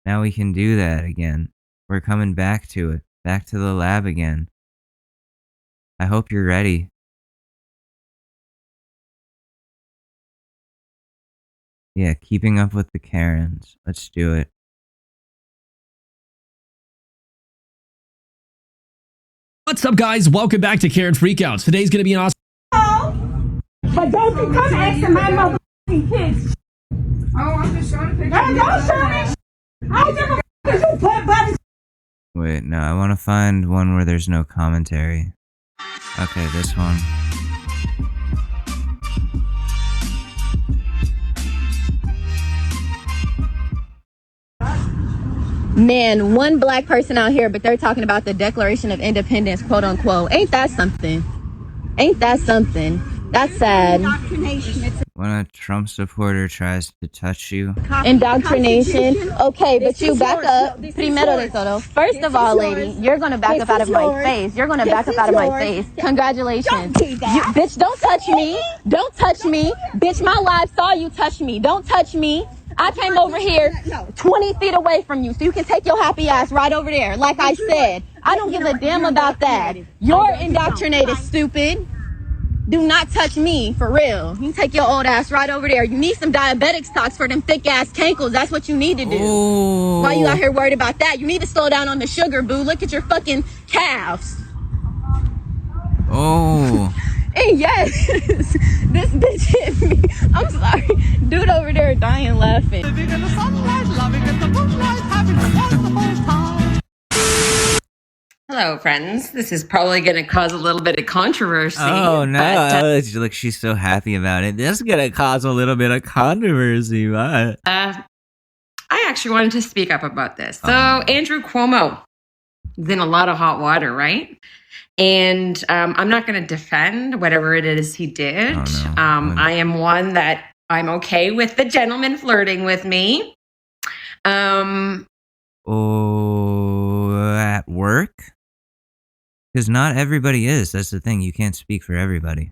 Now we can do that again. We're coming back to it. Back to the lab again. I hope you're ready. Yeah, keeping up with the Karens. Let's do it. What's up, guys? Welcome back to Karen Freakouts. Today's going to be an awesome... But don't you come asking my motherfucking kids. Oh, I'm just showing a picture. Don't show me. I don't give a fuck if you put buttons. Wait, no, I want to find one where there's no commentary. Okay, this one. Man, one black person out here, but they're talking about the Declaration of Independence, quote unquote. Ain't that something? Ain't that something? That's sad. When a Trump supporter tries to touch you. Indoctrination. Okay, but you back up. Primero de todo. First of all, lady, you're going to back up out of my face. You're going to back up out of my face. Congratulations. Bitch, don't touch me. Don't touch me. Bitch, my live saw you touch me. Don't touch me. I came over here 20 feet away from you, so you can take your happy ass right over there. Like I said, I don't give a damn about that. You're indoctrinated, stupid. Do not touch me, for real. You can take your old ass right over there. You need some diabetic stocks for them thick ass cankles. That's what you need to do. Ooh. Why you out here worried about that? You need to slow down on the sugar, boo. Look at your fucking calves. Oh. And yes, this bitch hit me. I'm sorry. Dude over there dying laughing. Living in the sunlight, loving in the moonlight, having a wonderful time. Hello, friends. This is probably going to cause a little bit of controversy. Oh, no. But, Look, she's so happy about it. This is going to cause a little bit of controversy, but... I actually wanted to speak up about this. So, Andrew Cuomo is in a lot of hot water, right? And I'm not going to defend whatever it is he did. Oh, no. I am one that I'm okay with the gentleman flirting with me. Oh, at work? Because not everybody is. That's the thing. You can't speak for everybody.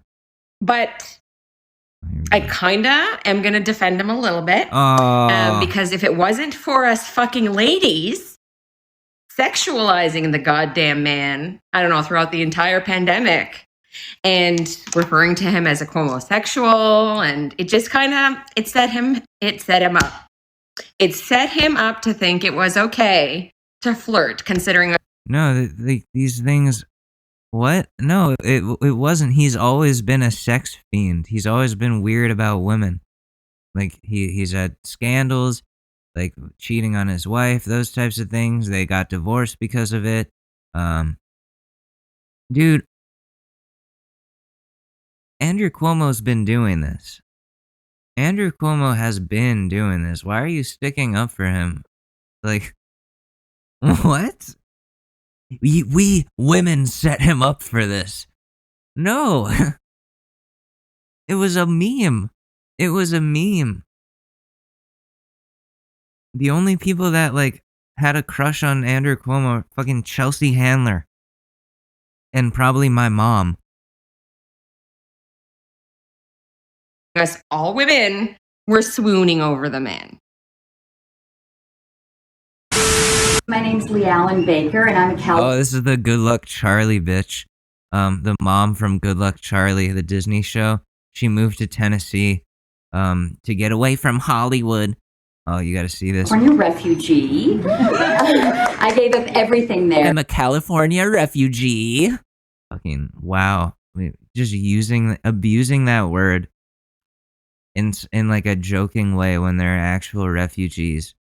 But I kind of am going to defend him a little bit. Because if it wasn't for us fucking ladies sexualizing the goddamn man, I don't know, throughout the entire pandemic and referring to him as a homosexual, and it just kind of, it set him up. It set him up to think it was okay to flirt, considering... No, these things... What? No, it wasn't. He's always been a sex fiend. He's always been weird about women. Like, he's had scandals, like cheating on his wife, those types of things. They got divorced because of it. Dude, Andrew Cuomo's been doing this. Andrew Cuomo has been doing this. Why are you sticking up for him? Like, what? We women set him up for this. No. It was a meme. It was a meme. The only people that, like, had a crush on Andrew Cuomo are fucking Chelsea Handler. And probably my mom. Us all women were swooning over the man. My name's Lee Allen Baker, and I'm a California. Oh, this is the Good Luck Charlie bitch. The mom from Good Luck Charlie, the Disney show. She moved to Tennessee to get away from Hollywood. Oh, you gotta see this. California refugee. I gave up everything there. I'm a California refugee. Fucking wow. Just abusing that word in like a joking way when they're actual refugees.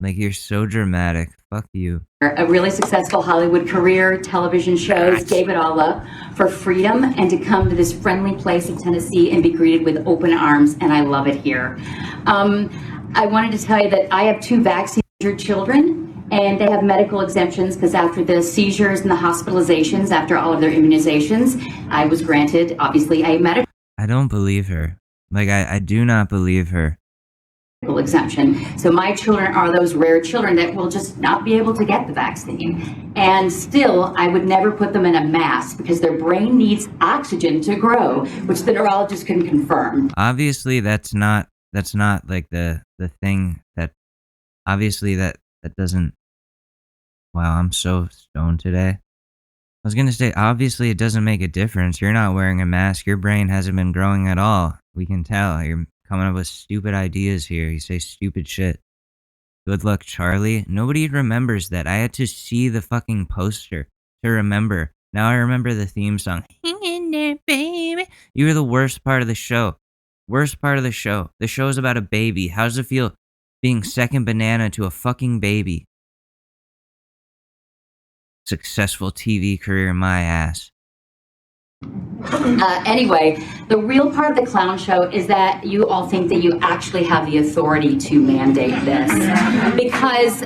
Like, you're so dramatic. Fuck you. A really successful Hollywood career, television shows, gave it all up for freedom and to come to this friendly place of Tennessee and be greeted with open arms, and I love it here. I wanted to tell you that I have 2 vaccine-injured children, and they have medical exemptions because after the seizures and the hospitalizations, after all of their immunizations, I was granted, obviously, a medical... I don't believe her. Like, I do not believe her. Exemption. So my children are those rare children that will just not be able to get the vaccine. And still, I would never put them in a mask because their brain needs oxygen to grow, which the neurologist can confirm. Obviously, that's not like the thing that, obviously that doesn't, wow, I'm so stoned today. I was going to say, obviously it doesn't make a difference. You're not wearing a mask. Your brain hasn't been growing at all. We can tell. You're coming up with stupid ideas here. You say stupid shit. Good luck, Charlie. Nobody remembers that. I had to see the fucking poster to remember. Now I remember the theme song. Hang in there, baby. You were the worst part of the show. Worst part of the show. The show is about a baby. How does it feel being second banana to a fucking baby? Successful TV career, my ass. Anyway, the real part of the clown show is that you all think that you actually have the authority to mandate this. Because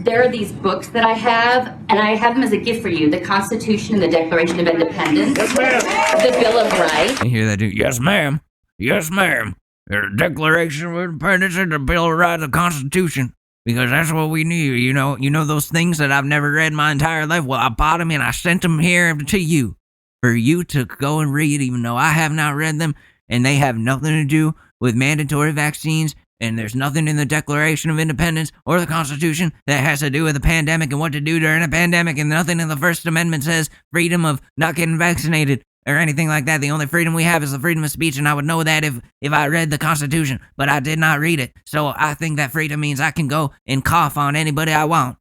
there are these books that I have, and I have them as a gift for you. The Constitution and the Declaration of Independence. Yes, ma'am. The Bill of Rights. You hear that, dude? Yes, ma'am. Yes, ma'am. The Declaration of Independence and the Bill of Rights, the Constitution. Because that's what we need, you know those things that I've never read my entire life? Well, I bought them and I sent them here to you. For you to go and read, even though I have not read them, and they have nothing to do with mandatory vaccines, and there's nothing in the Declaration of Independence or the Constitution that has to do with the pandemic and what to do during a pandemic, and nothing in the First Amendment says freedom of not getting vaccinated or anything like that. The only freedom we have is the freedom of speech, and I would know that if I read the Constitution, but I did not read it. So I think that freedom means I can go and cough on anybody I want.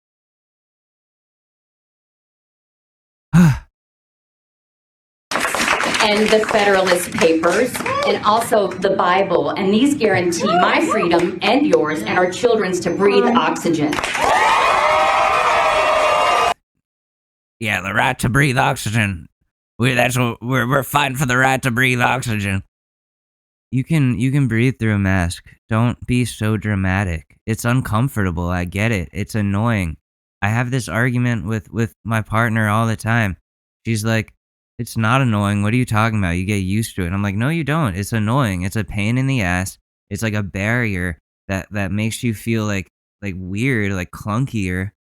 And the Federalist Papers, and also the Bible. And these guarantee my freedom and yours and our children's to breathe oxygen. Yeah, the right to breathe oxygen. That's what we're fighting for, the right to breathe oxygen. You can breathe through a mask. Don't be so dramatic. It's uncomfortable. I get it. It's annoying. I have this argument with my partner all the time. She's like, it's not annoying. What are you talking about? You get used to it. And I'm like, no, you don't. It's annoying. It's a pain in the ass. It's like a barrier that makes you feel like weird, like clunkier.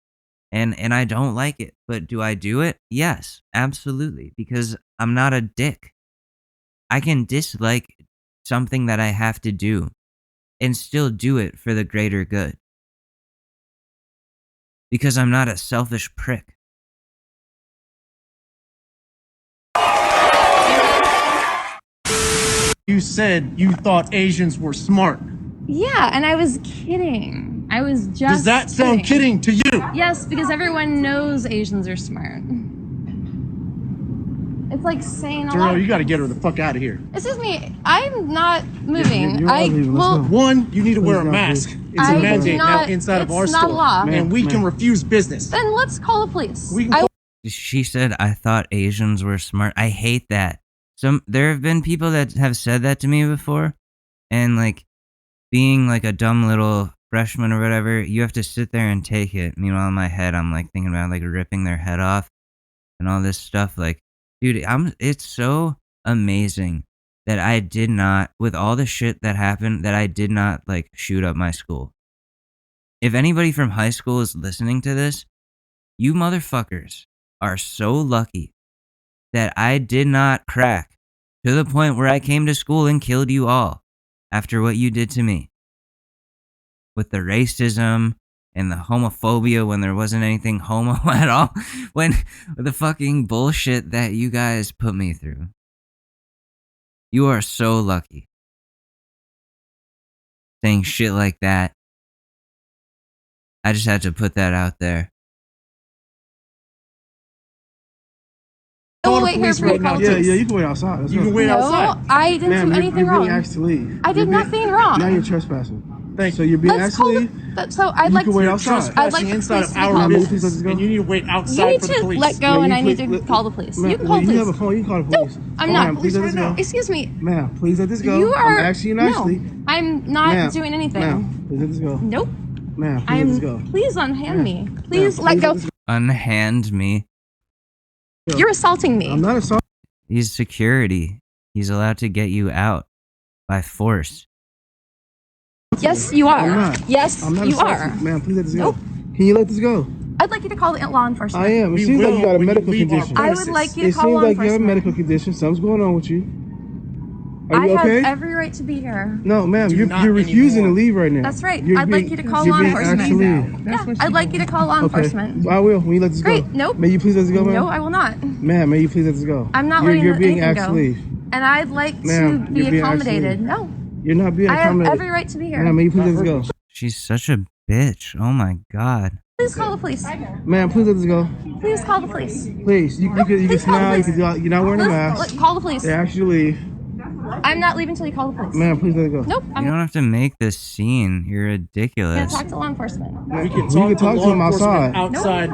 And I don't like it. But do I do it? Yes, absolutely. Because I'm not a dick. I can dislike something that I have to do and still do it for the greater good. Because I'm not a selfish prick. You said you thought Asians were smart. Yeah, and I was kidding. I was just Does that sound kidding to you? Yes, because everyone knows Asians are smart. It's like saying a lot. Jarrell, you gotta get her the fuck out of here. Excuse me, I'm not moving. One, you need to wear a mask. It's a mandate now inside of our store. It's not law. And we can refuse business. Then let's call the police. She said, I thought Asians were smart. I hate that. There have been people that have said that to me before, and like being like a dumb little freshman or whatever, you have to sit there and take it. Meanwhile, in my head, I'm like thinking about like ripping their head off and all this stuff. Like, dude, it's so amazing that I did not, with all the shit that happened, that I did not like shoot up my school. If anybody from high school is listening to this, you motherfuckers are so lucky that I did not crack to the point where I came to school and killed you all after what you did to me. With the racism and the homophobia when there wasn't anything homo at all. When the fucking bullshit that you guys put me through. You are so lucky. Saying shit like that. I just had to put that out there. We'll wait here for you. Yeah, you can wait outside. You can wait outside. No, I didn't do anything wrong. You're being asked to leave. I did nothing wrong. Now you're trespassing. Thanks. So you're being asked to leave. So I'd like to wait outside. I'd like inside of our business, and you need to wait outside for the police. You need to let go, and I need to call the police. You can call the police. You have a phone. You can call the police. No, I'm not. Please let this go. Excuse me. Ma'am, please let this go. You are. I'm asking you nicely. No, I'm not doing anything. Ma'am, please let this go. Nope. Ma'am, please let this go. Please unhand me. Please let go. Unhand me. You're assaulting me. I'm not assaulting. He's security. He's allowed to get you out by force. Yes, you are. I'm not. Yes, I'm not you are. Ma'am, please let this go. Nope. Can you let this go? I'd like you to call the law enforcement. I am. It seems like you got a medical condition. I would like you to call law enforcement. It seems like you have a medical condition. Something's going on with you. Are you okay? I have every right to be here. No, ma'am, you're refusing to leave right now. That's right. I'd like you to call law enforcement. Yeah, I'd like you to call law enforcement. I will. When you let this go. Great. Nope. May you please let this go, ma'am? No, I will not. Ma'am, may you please let this go? I'm not letting You're being anything asked go. to leave. And I'd like to be accommodated. No. You're not being I have accommodated. every right to be here. Ma'am, may you please let us go? She's such a bitch. Oh my god. Please call the police. Ma'am, please let us go. Please call the police. Please, you can smile. You're not wearing a mask. Call the police. They actually leave. I'm not leaving until you call the police. Ma'am, please let it go. Nope. You don't have to make this scene. You're I'm ridiculous. gonna talk to law enforcement. We can talk to him outside.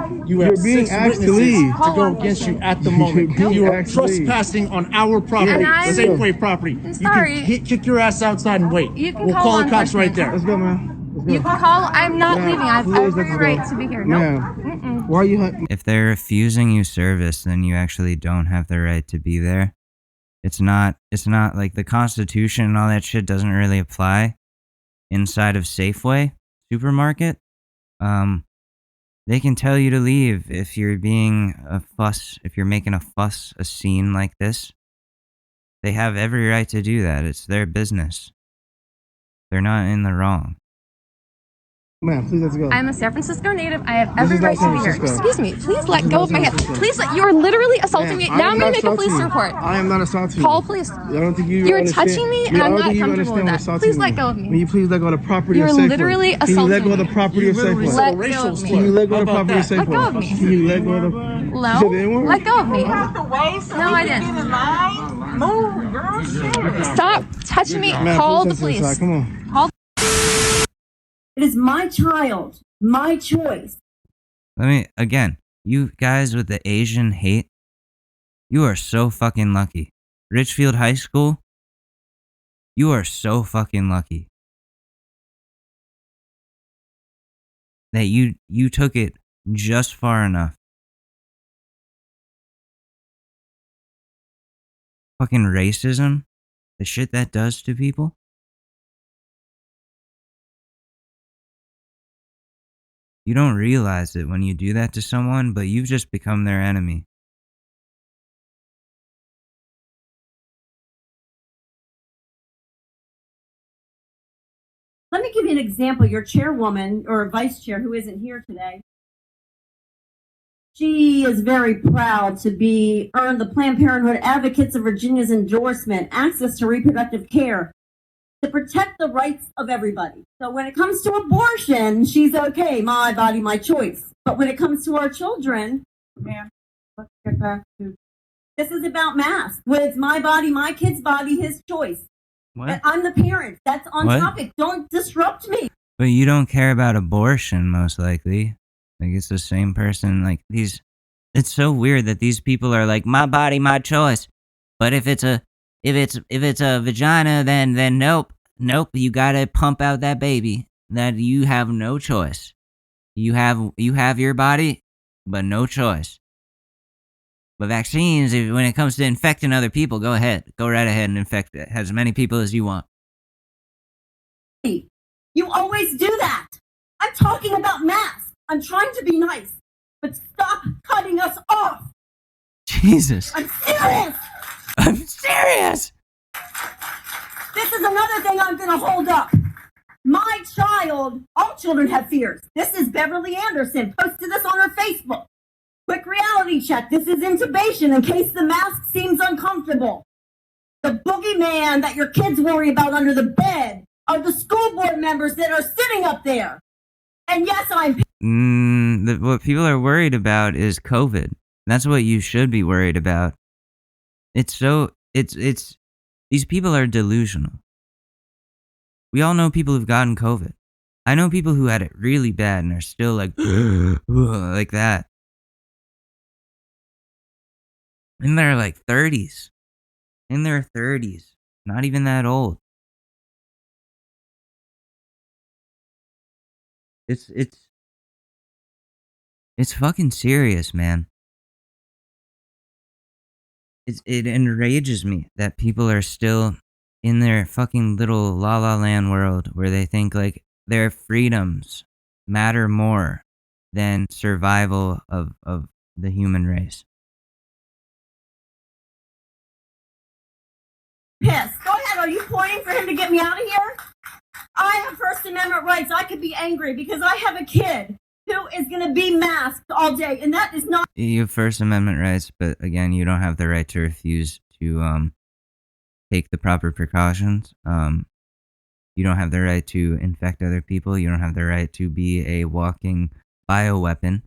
Nope. You're being asked to leave. To go against you at the moment. You are trespassing on our property, Safeway property. I'm sorry. Kick your ass outside and wait. You can call the cops right there. Let's go, man. You can call. I'm not Ma'am, leaving. I have please, every let's right go. to be here. Ma'am, Nope. why are you? If they're refusing you service, then you actually don't have the right to be there. It's not like the Constitution and all that shit doesn't really apply inside of Safeway supermarket. They can tell you to leave if you're being a fuss, if you're making a fuss, a scene like this. They have every right to do that. It's their business. They're not in the wrong. Ma'am, please let's go. I'm a San Francisco native. I have every is right not to be here. San Francisco. Excuse me. Please let This is go not of my San hand. Francisco. Please, you're literally assaulting me. Ma'am, Now I I'm am gonna not make a police assaulting you. report. I am not assaulting you. Call police. I don't think you You're understand. touching me, and I I'm don't not think you comfortable with understand that. assaulting Please me. let go of Can me. you please let go of the property You're of Safeway? literally Can you let assaulting go of the me. property of Safeway? Let go of me. Can you let go of the property of Safeway? Let go of me. Can you let go of the... No, let go of me. No, I didn't. Move, girl, shit. Stop touching me. Ma'am, Call the please let's police. inside. Come on. Call. It is my child, my choice. Let me, again, you guys with the Asian hate, you are so fucking lucky. Richfield High School, you are so fucking lucky that you took it just far enough. Fucking racism, the shit that does to people. You don't realize it when you do that to someone, but you've just become their enemy. Let me give you an example. Your chairwoman or vice chair, who isn't here today, she is very proud to be earned the Planned Parenthood Advocates of Virginia's endorsement, access to reproductive care, to protect the rights of everybody. So when it comes to abortion, she's okay, my body, my choice. But when it comes to our children, man, let's get back to this is about masks. With my body, my kid's body, his choice. What? And I'm the parent. That's on What? topic. Don't disrupt me. But you don't care about abortion, most likely. Like, it's the same person, like, these... It's so weird that these people are like, my body, my choice. But if it's a vagina, then nope. Nope, you gotta pump out that baby. That you have no choice. You have your body, but no choice. But vaccines, when it comes to infecting other people, go ahead. Go right ahead and infect as many people as you want. You always do that. I'm talking about masks. I'm trying to be nice, but stop cutting us off. Jesus. I'm serious. I'm serious. This is another thing I'm going to hold up. My child, all children have fears. This is Beverly Anderson, posted this on her Facebook. Quick reality check. This is intubation in case the mask seems uncomfortable. The boogeyman that your kids worry about under the bed are the school board members that are sitting up there. And yes, I'm... What people are worried about is COVID. That's what you should be worried about. It's these people are delusional. We all know people who've gotten COVID. I know people who had it really bad and are still like, like that. In their like 30s. In their 30s. Not even that old. It's fucking serious, man. It enrages me that people are still in their fucking little la la land world where they think like their freedoms matter more than survival of the human race. Pissed. Go ahead. Are you pointing for him to get me out of here? I have First Amendment rights. I could be angry because I have a kid who is going to be masked all day, and that is not... You have First Amendment rights, but again, you don't have the right to refuse to take the proper precautions. You don't have the right to infect other people. You don't have the right to be a walking bioweapon.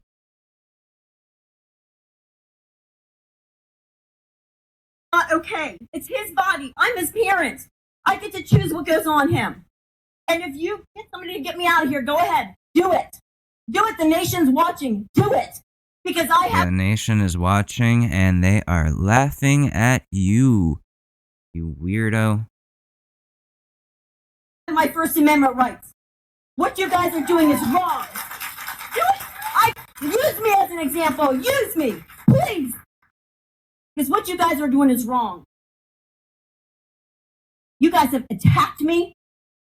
Not okay. It's his body. I'm his parent. I get to choose what goes on him. And if you get somebody to get me out of here, go ahead. Do it. Do it. The nation's watching. Do it. Because I have... The nation is watching, and they are laughing at you, you weirdo. My First Amendment rights. What you guys are doing is wrong. Do it. Use me as an example. Use me. Please. Because what you guys are doing is wrong. You guys have attacked me.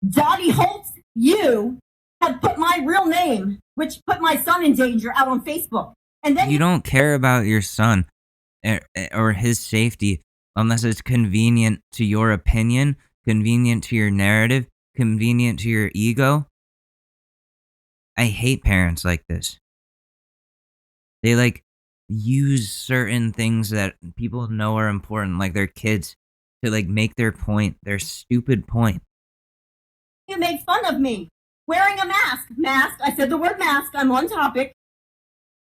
Dottie Holtz, you have put my real name, which put my son in danger, out on Facebook. And then you don't care about your son or his safety unless it's convenient to your opinion, convenient to your narrative, convenient to your ego. I hate parents like this. They like use certain things that people know are important, like their kids, to like make their point, their stupid point. You made fun of me. Wearing a mask. Mask. I said the word mask. I'm on topic.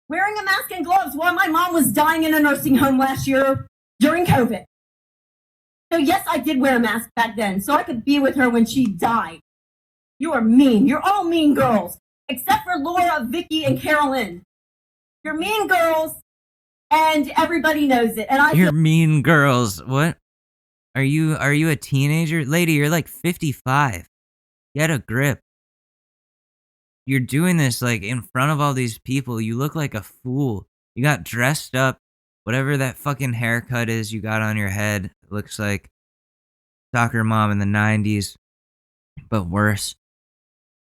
Wearing a mask and gloves while my mom was dying in a nursing home last year during COVID. So yes, I did wear a mask back then, so I could be with her when she died. You are mean. You're all mean girls, except for Laura, Vicky, and Carolyn. You're mean girls, and everybody knows it. And You're mean girls. What? Are you a teenager? Lady, you're like 55. Get a grip. You're doing this like in front of all these people. You look like a fool. You got dressed up. Whatever that fucking haircut is you got on your head looks like soccer mom in the 90s, but worse.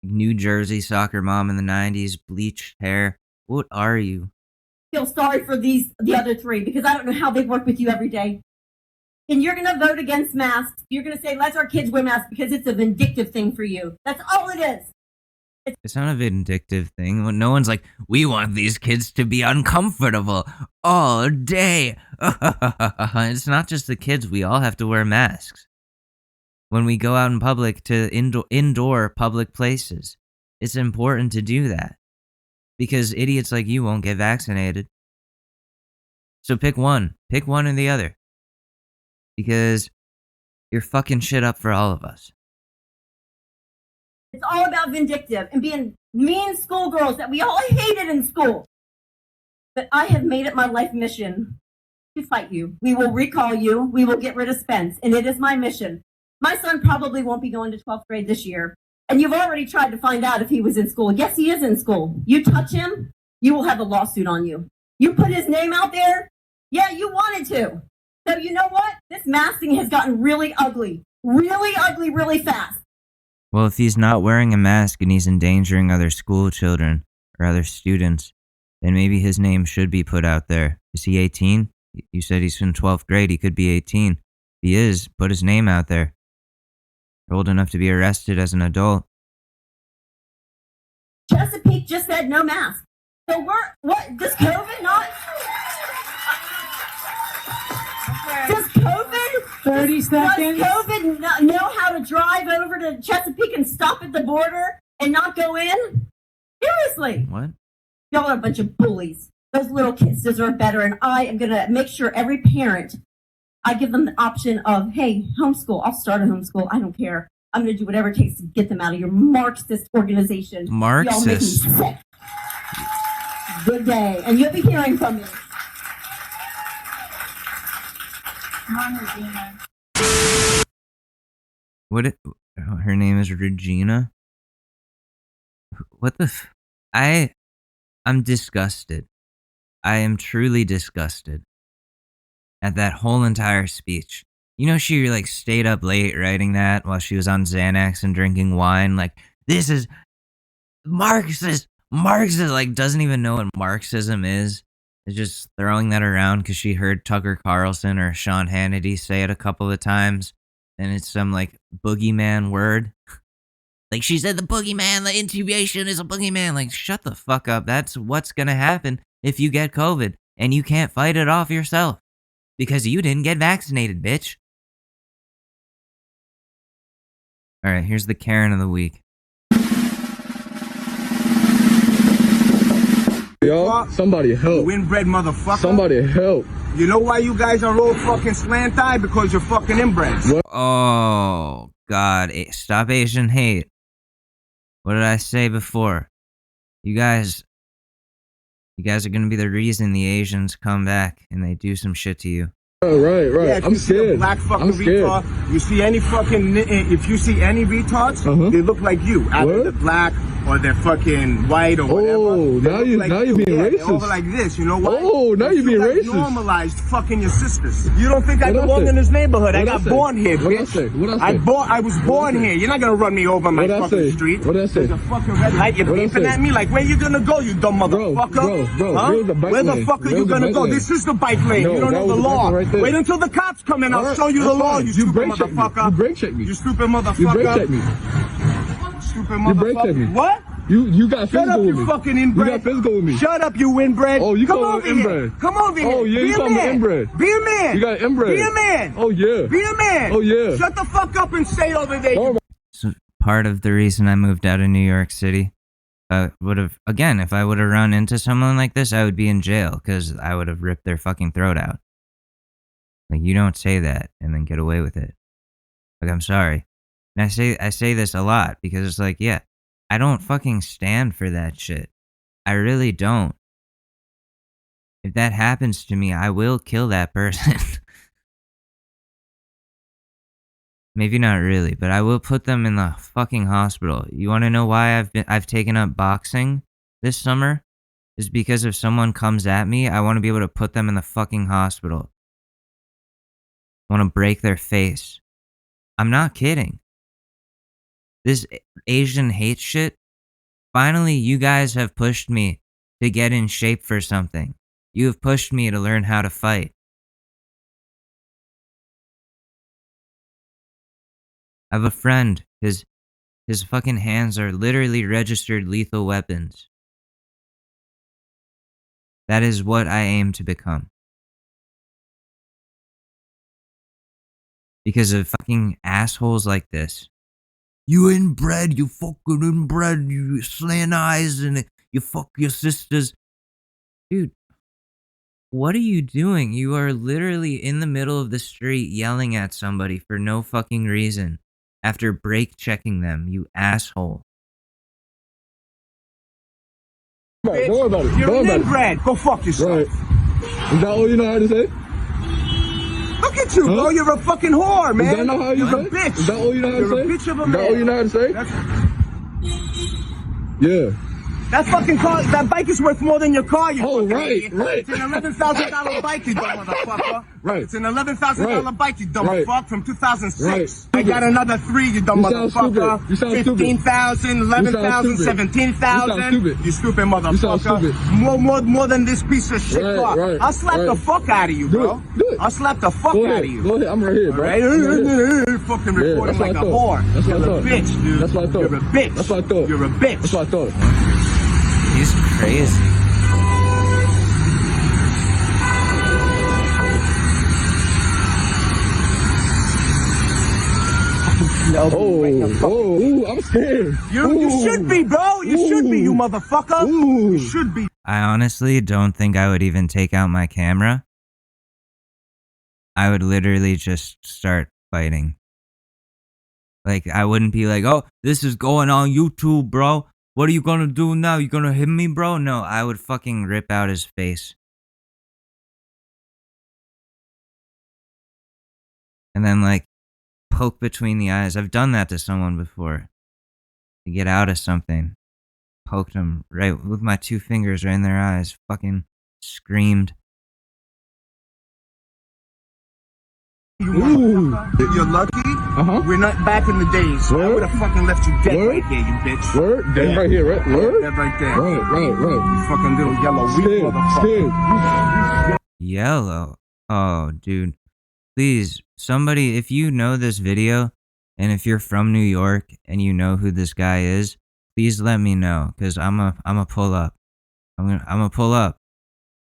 New Jersey soccer mom in the 90s, bleached hair. What are you? I feel sorry for the other three because I don't know how they work with you every day. And you're going to vote against masks. You're going to say, let our kids wear masks because it's a vindictive thing for you. That's all it is. It's not a vindictive thing. No one's like, we want these kids to be uncomfortable all day. It's not just the kids. We all have to wear masks when we go out in public to indoor public places. It's important to do that because idiots like you won't get vaccinated. So pick one. Pick one or the other because you're fucking shit up for all of us. It's all about vindictive and being mean schoolgirls that we all hated in school. But I have made it my life mission to fight you. We will recall you. We will get rid of Spence. And it is my mission. My son probably won't be going to 12th grade this year. And you've already tried to find out if he was in school. Yes, he is in school. You touch him, you will have a lawsuit on you. You put his name out there? Yeah, you wanted to. So you know what? This masking has gotten really ugly, really fast. Well, if he's not wearing a mask and he's endangering other school children or other students, then maybe his name should be put out there. Is he 18? You said he's in 12th grade. He could be 18. If he is, put his name out there. You're old enough to be arrested as an adult. Chesapeake just said no mask. So does COVID not? Does COVID? 30 seconds. Does COVID know how to drive over to Chesapeake and stop at the border and not go in? Seriously. What? Y'all are a bunch of bullies. Those little kids deserve better, and I am going to make sure every parent, I give them the option of, hey, homeschool. I'll start a homeschool. I don't care. I'm going to do whatever it takes to get them out of your Marxist organization. Marxist? Y'all make me sick. Good day. And you'll be hearing from me. Come on, Regina. Her name is Regina? What the I'm disgusted. I am truly disgusted at that whole entire speech. You know, she like stayed up late writing that while she was on Xanax and drinking wine. Like, this is Marxist. Marxist, like, doesn't even know what Marxism is. Is just throwing that around because she heard Tucker Carlson or Sean Hannity say it a couple of times. And it's some like boogeyman word. Like, she said the boogeyman, the intubation is a boogeyman. Like, shut the fuck up. That's what's gonna happen if you get COVID and you can't fight it off yourself because you didn't get vaccinated, bitch. All right, here's the Karen of the week. Yo, somebody help. Inbred motherfucker. Somebody help. You know why you guys are all fucking slant-eyed? Because you're fucking inbreds. What? Oh, God. Stop Asian hate. What did I say before? You guys are gonna be the reason the Asians come back and they do some shit to you. Oh, right. Yeah, I'm scared. Black fucking I'm scared. retard. You see any fucking, if you see any retards, they look like you. Either they're black or they're fucking white or whatever. Oh, now you're being racist. They're all like this, you know what? Oh, now you're being racist. Normalized fucking your sisters. You don't think I belong in this neighborhood? I got born here, bitch. What I say? I was born here. You're not gonna run me over my fucking street. What I say? There's a fucking red light. You're beeping at me like, where you gonna go, you dumb motherfucker? Bro, huh? Where the fuck are you gonna go? This is the bike lane. You don't know the law. Wait until the cops come in. I'll show you the law, you stupid motherfucker. You brake check me. You stupid motherfucker. You brake check me. Stupid You brake check motherfucker. me. What? You got Shut physical up, with me. you fucking inbred. You got physical with me. Shut up, you inbred. Oh, you come call over me here. inbred. Come over here. Oh, yeah, you call me inbred. Be a man. You got inbred. Be a man. Oh, yeah. Be a man. Oh, yeah. Shut the fuck up and stay over there. So part of the reason I moved out of New York City, if I would have run into someone like this, I would be in jail because I would have ripped their fucking throat out. Like, you don't say that and then get away with it. Like, I'm sorry. And I say this a lot because it's like, yeah, I don't fucking stand for that shit. I really don't. If that happens to me, I will kill that person. Maybe not really, but I will put them in the fucking hospital. You want to know why I've taken up boxing this summer? Is because if someone comes at me, I want to be able to put them in the fucking hospital. I want to break their face. I'm not kidding. This Asian hate shit, finally you guys have pushed me to get in shape for something. You have pushed me to learn how to fight. I have a friend, his fucking hands are literally registered lethal weapons. That is what I aim to become. Because of fucking assholes like this. You inbred, you fucking inbred, you slant eyes, and you fuck your sisters. Dude, what are you doing? You are literally in the middle of the street yelling at somebody for no fucking reason after brake checking them, you asshole. Don't worry about it. You're an inbred. Go fuck yourself. Right. Is that all you know how to say? Look at you, bro. You're a fucking whore, man. Is that not how you You're say? a bitch. Is that all you know how to say? You're a bitch of a Is man. that all you know how to say? Yeah. That fucking car, that bike is worth more than your car, you fucking right, idiot. right. It's an $11,000 bike, you dumb motherfucker. Right. It's an $11,000 bike, you dumb fuck, from 2006. Right. I got another 3, you dumb sound motherfucker. stupid. You sound stupid. 15,000, 11,000, stupid. 17,000. You sound stupid. You stupid motherfucker. You sound stupid. More than this piece of shit car. Right. I'll slap the fuck out of you, bro. Do it. I'll slap the fuck out of you. Go ahead. I'm right here, bro. Right? Fucking recording like a whore. That's what I You're thought. a bitch, dude. That's what I thought. You're a bitch. That's what I thought. You're a bitch. That's what I thought. He's crazy. Oh, I'm scared. You should be, bro. You should be, you motherfucker. You should be. I honestly don't think I would even take out my camera. I would literally just start fighting. Like, I wouldn't be like, oh, this is going on YouTube, bro. What are you gonna do now? You gonna hit me, bro? No, I would fucking rip out his face. And then, like, poke between the eyes. I've done that to someone before. To get out of something. Poked them right with my 2 fingers right in their eyes. Fucking screamed. You're lucky. We're not back in the days. I would have fucking left you dead right here, you bitch. Word? Dead right here, right? Word? Dead right there. Right. You fucking little yellow weak motherfucker. Yellow? Oh, dude. Please, somebody, if you know this video, and if you're from New York, and you know who this guy is, please let me know, because I'm a pull up. I'm a pull up.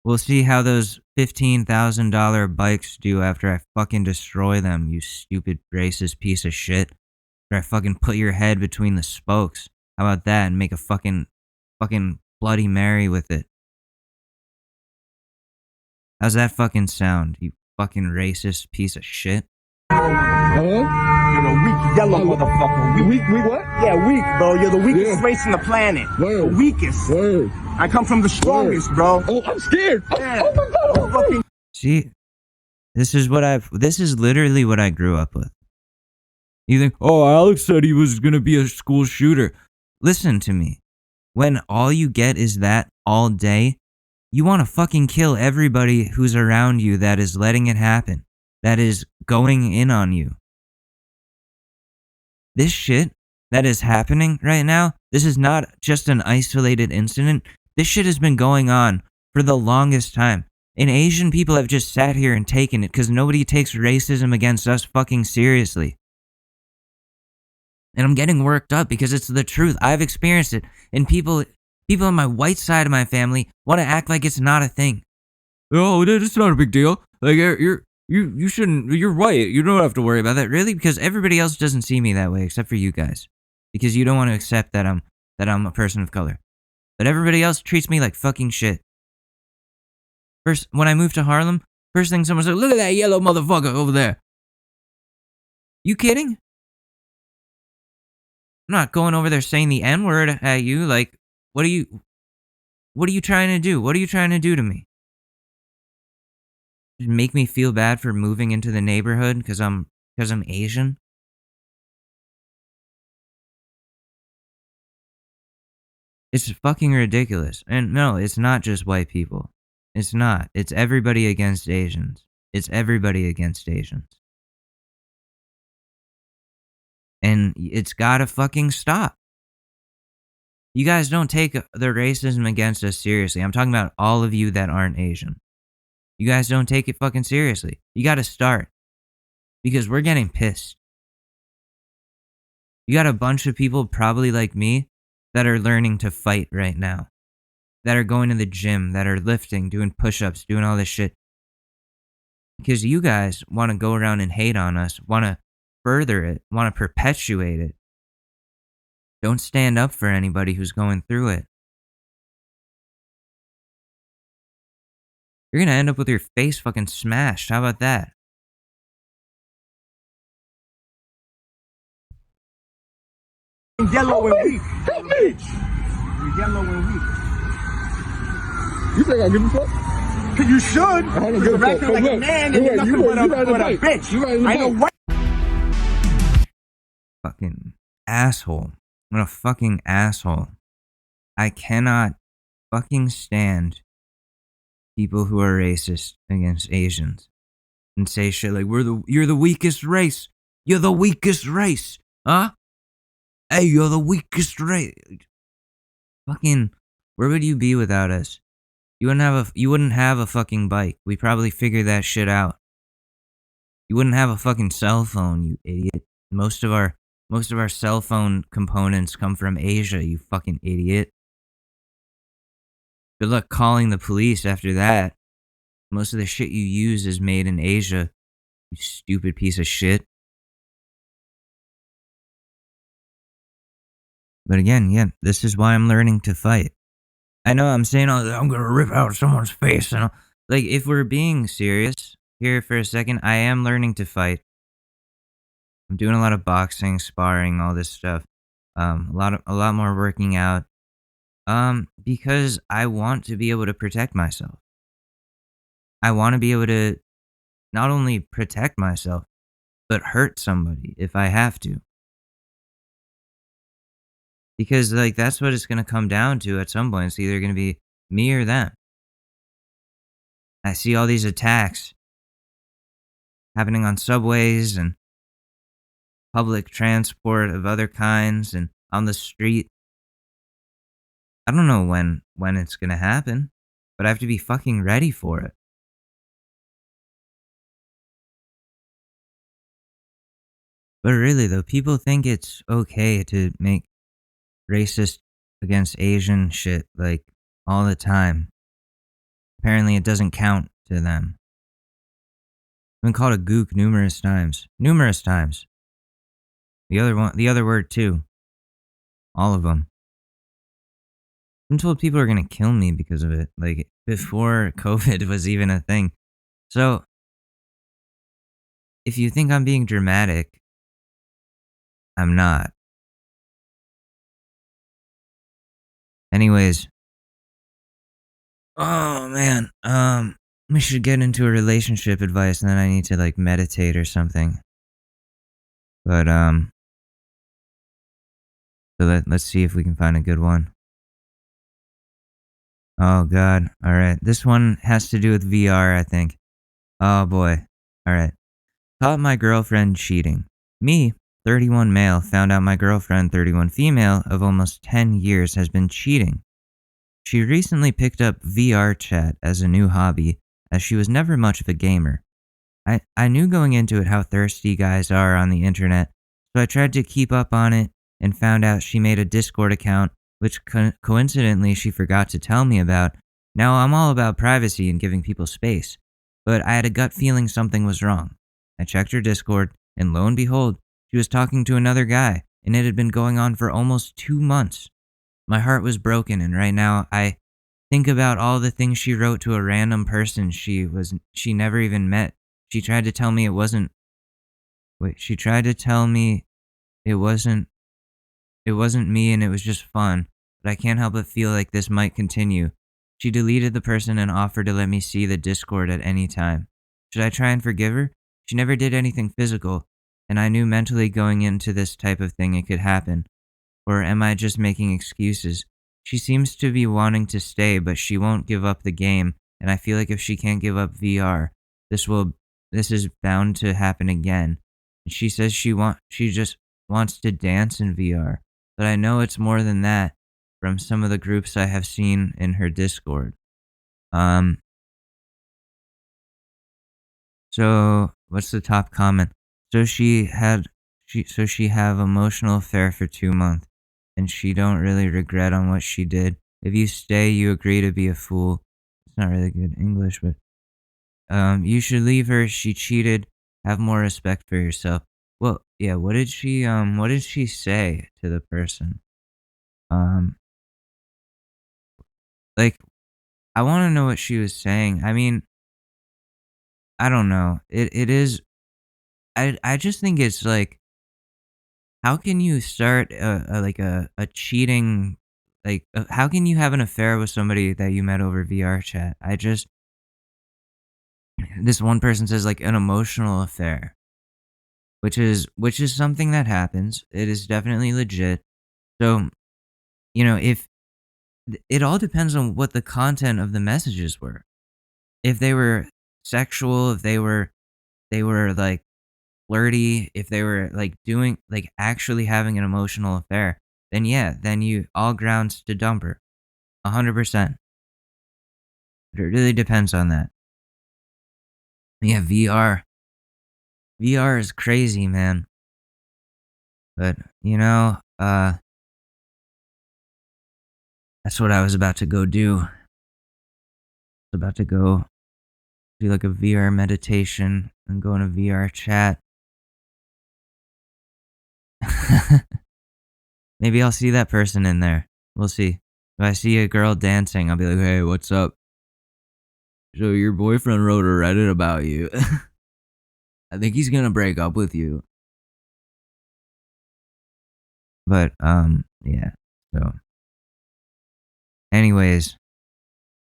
We'll see how those $15,000 bikes do after I fucking destroy them, you stupid racist piece of shit. Or I fucking put your head between the spokes. How about that? And make a fucking Bloody Mary with it. How's that fucking sound, you fucking racist piece of shit? You're the weak yellow motherfucker. Weak what? Yeah, weak, bro. You're the weakest race on the planet. The weakest. I come from the strongest, bro. Oh, I'm scared. Yeah. Oh my god. See, this is literally what I grew up with. You think, oh, Alex said he was gonna be a school shooter. Listen to me. When all you get is that all day, you want to fucking kill everybody who's around you that is letting it happen, that is going in on you. This shit that is happening right now, this is not just an isolated incident. This shit has been going on for the longest time. And Asian people have just sat here and taken it because nobody takes racism against us fucking seriously. And I'm getting worked up because it's the truth. I've experienced it. And people on my white side of my family want to act like it's not a thing. Oh, it's not a big deal. Like, you shouldn't, you're white. You don't have to worry about that. Really? Because everybody else doesn't see me that way except for you guys. Because you don't want to accept that I'm a person of color. But everybody else treats me like fucking shit. First, when I moved to Harlem, first thing someone said, look at that yellow motherfucker over there. You kidding? I'm not going over there saying the N-word at you. Like, what are you trying to do? What are you trying to do to me? Just make me feel bad for moving into the neighborhood because I'm Asian? It's fucking ridiculous. And no, it's not just white people. It's not. It's everybody against Asians. It's everybody against Asians. And it's gotta fucking stop. You guys don't take the racism against us seriously. I'm talking about all of you that aren't Asian. You guys don't take it fucking seriously. You gotta start. Because we're getting pissed. You got a bunch of people probably like me that are learning to fight right now. That are going to the gym, that are lifting, doing push-ups, doing all this shit. Because you guys want to go around and hate on us, want to further it, want to perpetuate it. Don't stand up for anybody who's going through it. You're going to end up with your face fucking smashed. How about that? Yellow and weak. You're yellow and weak. You think I give a fuck? You should. I don't give a fuck. You're acting like a man and you're nothing but a bitch. I know what. Fucking asshole. I'm a fucking asshole. I cannot fucking stand people who are racist against Asians and say shit like you're the weakest race. You're the weakest race. Huh? Hey, you're the weakest race. Fucking, where would you be without us? You wouldn't have a fucking bike. We probably figured that shit out. You wouldn't have a fucking cell phone, you idiot. Most of our cell phone components come from Asia, you fucking idiot. Good luck calling the police after that. Most of the shit you use is made in Asia, you stupid piece of shit. But again, yeah, this is why I'm learning to fight. I know I'm saying all that, I'm gonna rip out someone's face. And like, if we're being serious here for a second, I am learning to fight. I'm doing a lot of boxing, sparring, all this stuff. A lot more working out. Because I want to be able to protect myself. I want to be able to not only protect myself, but hurt somebody if I have to. Because, like, that's what it's going to come down to at some point. It's either going to be me or them. I see all these attacks happening on subways and public transport of other kinds and on the street. I don't know when it's going to happen, but I have to be fucking ready for it. But really, though, people think it's okay to make racist against Asian shit, like, all the time. Apparently it doesn't count to them. I've been called a gook numerous times. The other word too. All of them. I'm told people are gonna kill me because of it. Like before COVID was even a thing. So if you think I'm being dramatic, I'm not. Anyways. Oh man. We should get into a relationship advice and then I need to like meditate or something. But so let's see if we can find a good one. Oh god. Alright. This one has to do with VR, I think. Oh boy. Alright. Caught my girlfriend cheating. Me, 31 male, found out my girlfriend, 31 female, of almost 10 years has been cheating. She recently picked up VR chat as a new hobby, as she was never much of a gamer. I knew going into it how thirsty guys are on the internet, so I tried to keep up on it and found out she made a Discord account, which coincidentally she forgot to tell me about. Now I'm all about privacy and giving people space, but I had a gut feeling something was wrong. I checked her Discord, and lo and behold, she was talking to another guy, and it had been going on for almost 2 months. My heart was broken, and right now I think about all the things she wrote to a random person she never even met. She tried to tell me it wasn't me and it was just fun, but I can't help but feel like this might continue. She deleted the person and offered to let me see the Discord at any time. Should I try and forgive her? She never did anything physical, and I knew mentally going into this type of thing it could happen. Or am I just making excuses? She seems to be wanting to stay, but she won't give up the game, and I feel like if she can't give up VR, this is bound to happen again. And she says she just wants to dance in VR, but I know it's more than that from some of the groups I have seen in her Discord. So what's the top comment? So she have emotional affair for 2 months, and she don't really regret on what she did. If you stay, you agree to be a fool. It's not really good English, but you should leave her. She cheated. Have more respect for yourself. Well, yeah. What did she say to the person? Like, I want to know what she was saying. I mean, I don't know. It is. I just think it's like, how can you start a cheating? Like, how can you have an affair with somebody that you met over VR chat? This one person says like an emotional affair, which is something that happens. It is definitely legit. So, if it all depends on what the content of the messages were. If they were sexual, if they were like flirty, if they were like doing like actually having an emotional affair, then yeah, then you all grounds to dump her, 100%. But it really depends on that. Yeah, VR is crazy, man. But that's what I was about to go do. I was about to go do like a VR meditation and go in a VR chat. Maybe I'll see that person in there. We'll see. If I see a girl dancing, I'll be like, hey, what's up? So your boyfriend wrote a Reddit about you. I think he's gonna break up with you. But, yeah. So, anyways,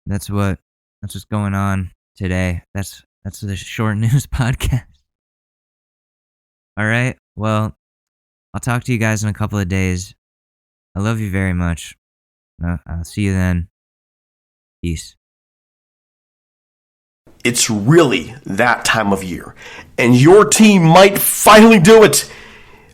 that's what's going on today. That's the short news podcast. All right. Well, I'll talk to you guys in a couple of days. I love you very much. I'll see you then. Peace. It's really that time of year, and your team might finally do it.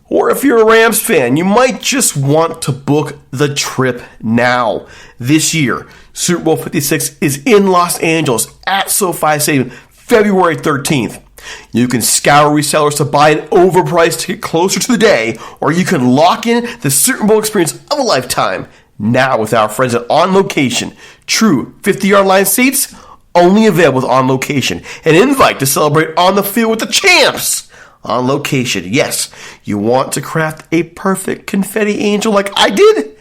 Or if you're a Rams fan, you might just want to book the trip now. This year, Super Bowl 56 is in Los Angeles at SoFi Stadium, February 13th. You can scour resellers to buy an overpriced ticket closer to the day, or you can lock in the Super Bowl experience of a lifetime now with our friends at On Location. True 50-yard line seats, only available with On Location. An invite to celebrate on the field with the champs. On Location. Yes, you want to craft a perfect confetti angel like I did?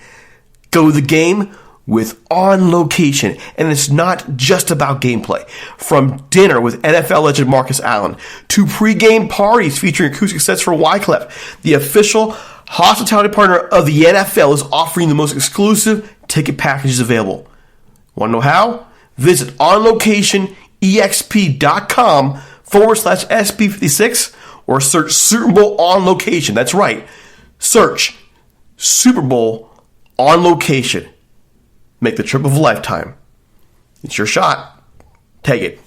Go the game with On Location. And it's not just about gameplay. From dinner with NFL legend Marcus Allen to pre-game parties featuring acoustic sets for Wyclef, the official hospitality partner of the NFL is offering the most exclusive ticket packages available. Want to know how? Visit onlocation.exp.com/SP56 or search Super Bowl On Location. That's right. Search Super Bowl On Location. Make the trip of a lifetime. It's your shot. Take it.